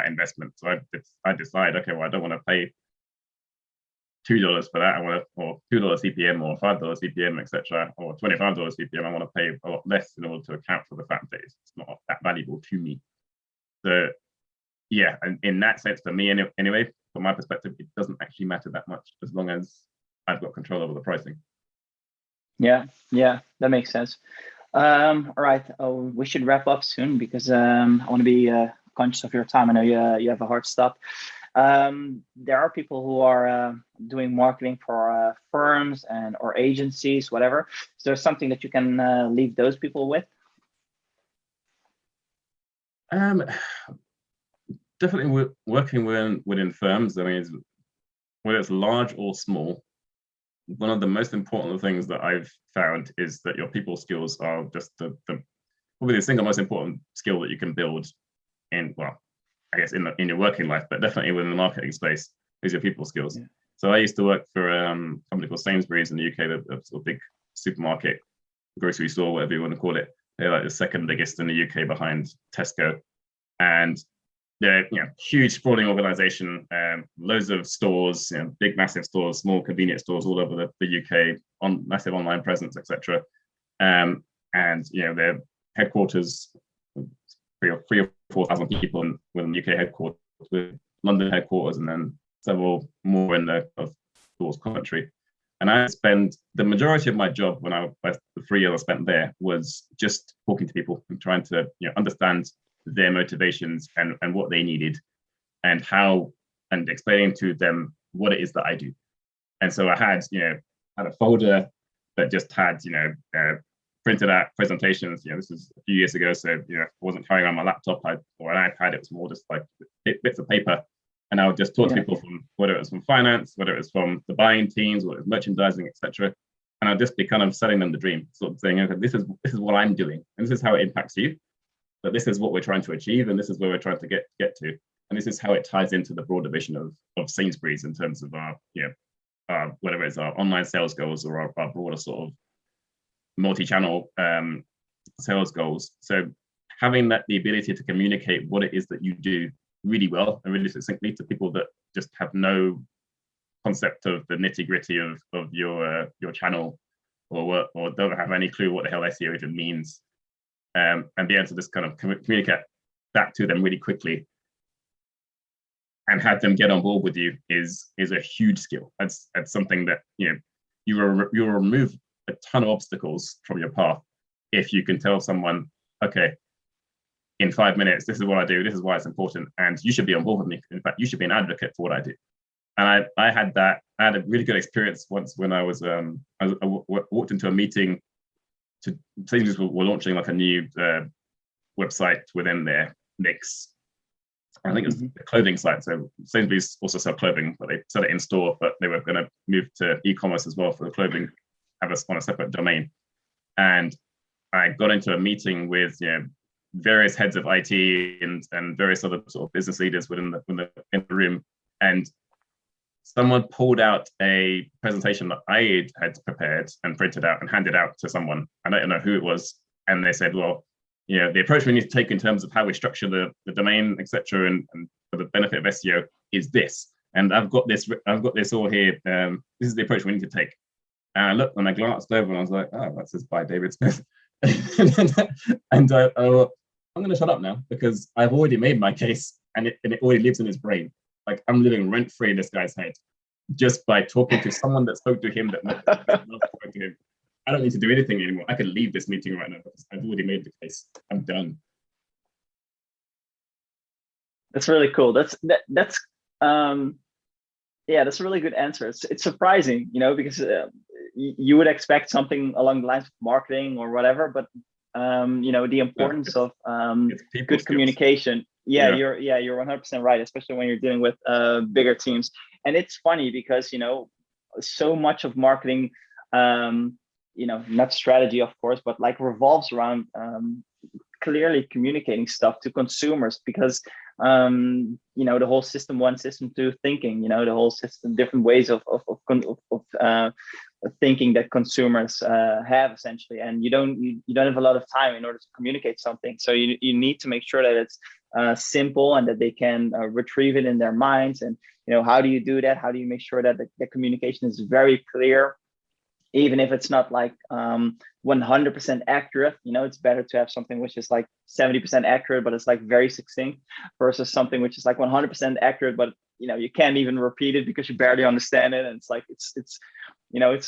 investment. So I decide, okay, well, I don't want to pay $2 for that. I want to, or $2 CPM, or $5 CPM, etc., or $25 CPM. I want to pay a lot less in order to account for the fact that it's not that valuable to me. So yeah, and in that sense, for me anyway, from my perspective, it doesn't actually matter that much as long as I've got control over the pricing. Yeah, that makes sense. All right, we should wrap up soon because I want to be conscious of your time. I know you have a hard stop. There are people who are doing marketing for firms or agencies, whatever. Is there something that you can leave those people with? Definitely working within firms. I mean, whether it's large or small, one of the most important things that I've found is that your people skills are just probably the single most important skill that you can build in, well, I guess in your working life, but definitely within the marketing space is your people skills. Yeah. So I used to work for a company called Sainsbury's in the UK, the sort of big supermarket, grocery store, whatever you want to call it. They're like the second biggest in the UK behind Tesco. And they're huge sprawling organization, loads of stores, big massive stores, small convenience stores all over the UK, on massive online presence, etc. And their headquarters, 3,000 or 4,000 people within the UK headquarters, with London headquarters, and then several more in the stores country. And I spend the majority of my job the 3 years I spent there was just talking to people and trying to understand their motivations and what they needed and explaining to them what it is that I do. And so I had a folder that just had printed out presentations. This was a few years ago, so I wasn't carrying on my laptop or an iPad. It was more just like bits of paper, and I would just talk to people from whether it was from finance, whether it was from the buying teams, whether it was merchandising, etc. And I'd just be kind of selling them the dream, sort of saying, okay, this is what I'm doing, and this is how it impacts you. But this is what we're trying to achieve, and this is where we're trying to get to, and this is how it ties into the broader vision of Sainsbury's in terms of our whether it's our online sales goals or our broader sort of multi-channel sales goals. So having the ability to communicate what it is that you do really well and really succinctly to people that just have no concept of the nitty-gritty of your channel or don't have any clue what the hell SEO even means. And be able to just kind of communicate that to them really quickly and have them get on board with you is a huge skill. That's something that you'll remove a ton of obstacles from your path if you can tell someone, okay, in 5 minutes, this is what I do, this is why it's important, and you should be on board with me. In fact, you should be an advocate for what I do. And I had a really good experience once when I walked into a meeting. Sainsbury's were launching like a new website within their mix. I think it was the clothing site. So Sainsbury's also sell clothing, but they sell it in store, but they were going to move to e-commerce as well for the clothing, have us on a separate domain. And I got into a meeting with various heads of IT and various other sort of business leaders in the room. And someone pulled out a presentation that I had prepared and printed out and handed out to someone. I don't know who it was. And they said, well, the approach we need to take in terms of how we structure the domain, etc., and for the benefit of SEO is this. And I've got this all here. This is the approach we need to take. And I looked and I glanced over and I was like, oh, that says by David Smith. And I'm going to shut up now because I've already made my case and it already lives in his brain. Like I'm living rent free in this guy's head just by talking to someone that spoke to him that spoke to him. I don't need to do anything anymore. I can leave this meeting right now because I've already made the case. I'm done. That's really cool. That's a really good answer. It's surprising, because you would expect something along the lines of marketing or whatever, but the importance of good communication. You're 100% right, especially when you're dealing with bigger teams. And it's funny because so much of marketing, not strategy, of course, but like revolves around clearly communicating stuff to consumers because the whole system one, system two thinking, the whole system, different ways of thinking that consumers have essentially, and you don't have a lot of time in order to communicate something. So you need to make sure that it's simple and that they can retrieve it in their minds, and how do you do that? How do you make sure that the communication is very clear, even if it's not like 100% accurate? It's better to have something which is like 70% accurate, but it's like very succinct, versus something which is like 100% accurate, but you can't even repeat it because you barely understand it. And it's like, it's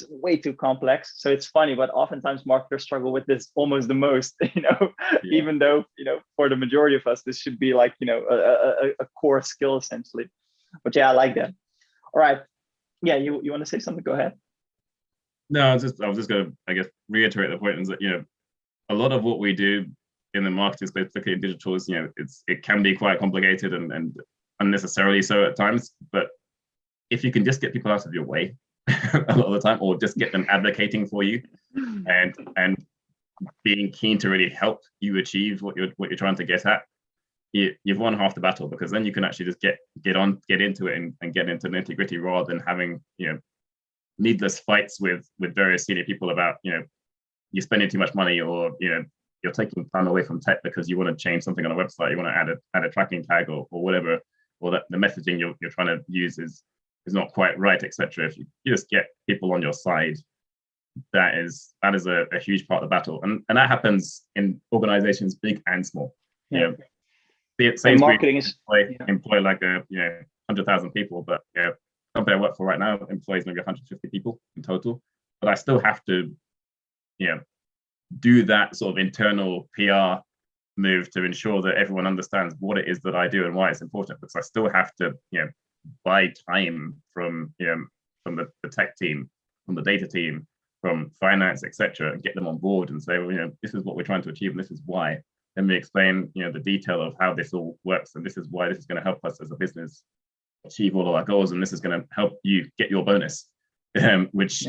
way too complex. So it's funny, but oftentimes marketers struggle with this almost the most, even though, for the majority of us, this should be like, a core skill essentially. But yeah, I like that. All right. Yeah. You want to say something? Go ahead. No, I was just going to, I guess, reiterate the point is that, a lot of what we do in the marketing space, particularly in digital, is, it can be quite complicated and unnecessarily so at times. But if you can just get people out of your way a lot of the time, or just get them advocating for you and being keen to really help you achieve what you're trying to get at, you've won half the battle, because then you can actually just get into it and get into the nitty-gritty, rather than having, needless fights with various senior people about, you're spending too much money, or, you're taking time away from tech because you want to change something on a website, you want to add a tracking tag or whatever, or that the messaging you're trying to use is not quite right, etc. If you just get people on your side, that is a huge part of the battle, and that happens in organizations big and small. Same marketing is employ like 100,000 people, but the company I work for right now employs maybe 150 people in total. But I still have to, do that sort of internal PR move to ensure that everyone understands what it is that I do and why it's important. Because I still have to, buy time from the tech team, from the data team, from finance, etc., and get them on board and say, well, this is what we're trying to achieve, and this is why. Then we explain, the detail of how this all works, and this is why this is going to help us as a business achieve all of our goals, and this is going to help you get your bonus. Which,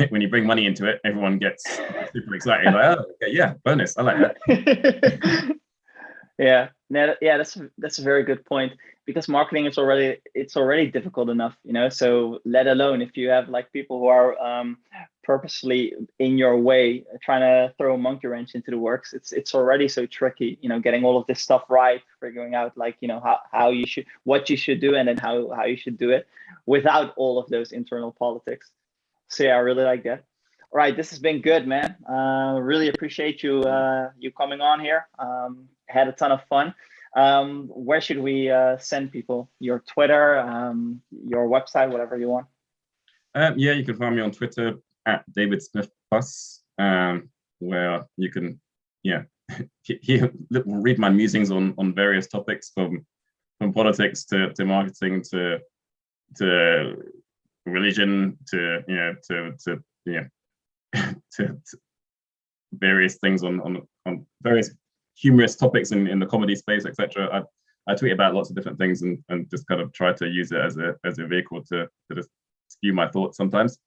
when you bring money into it, everyone gets super excited. Like, oh, okay, yeah, bonus. I like that. That's a very good point, because marketing is already difficult enough, so let alone if you have like people who are purposely in your way, trying to throw a monkey wrench into the works. It's already so tricky, getting all of this stuff right, figuring out like, what you should do, and then how you should do it without all of those internal politics. So yeah, I really like that. All right, this has been good, man. Really appreciate you coming on here. Had a ton of fun. Where should we send people? Your Twitter, your website, whatever you want. You can find me on Twitter at David Smith Plus, where you can read my musings on various topics, from politics to marketing to religion to various things on various humorous topics in the comedy space, etc. I tweet about lots of different things and just kind of try to use it as a vehicle to just spew my thoughts sometimes.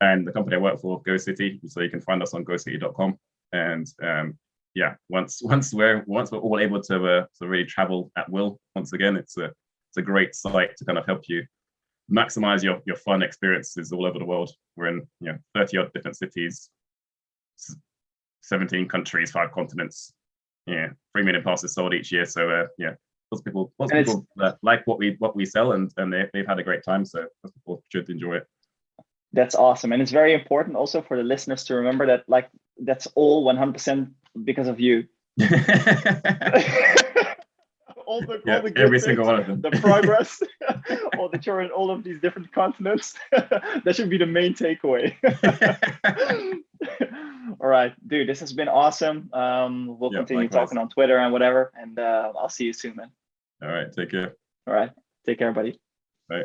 And the company I work for, GoCity, so you can find us on gocity.com. And once we're all able to really travel at will, once again, it's a great site to kind of help you maximize your fun experiences all over the world. We're in 30 odd different cities, 17 countries, 5 continents. 3 million passes sold each year. So lots of people like what we sell, and they've had a great time. So people should enjoy it. That's awesome, and it's very important also for the listeners to remember that like that's all 100% because of you. all the good every things, single one of them. The progress, all that you're in all of these different continents. That should be the main takeaway. All right, dude, this has been awesome. We'll continue likewise. Talking on Twitter and whatever, and I'll see you soon, man. All right, take care. All right, take care, buddy. Bye.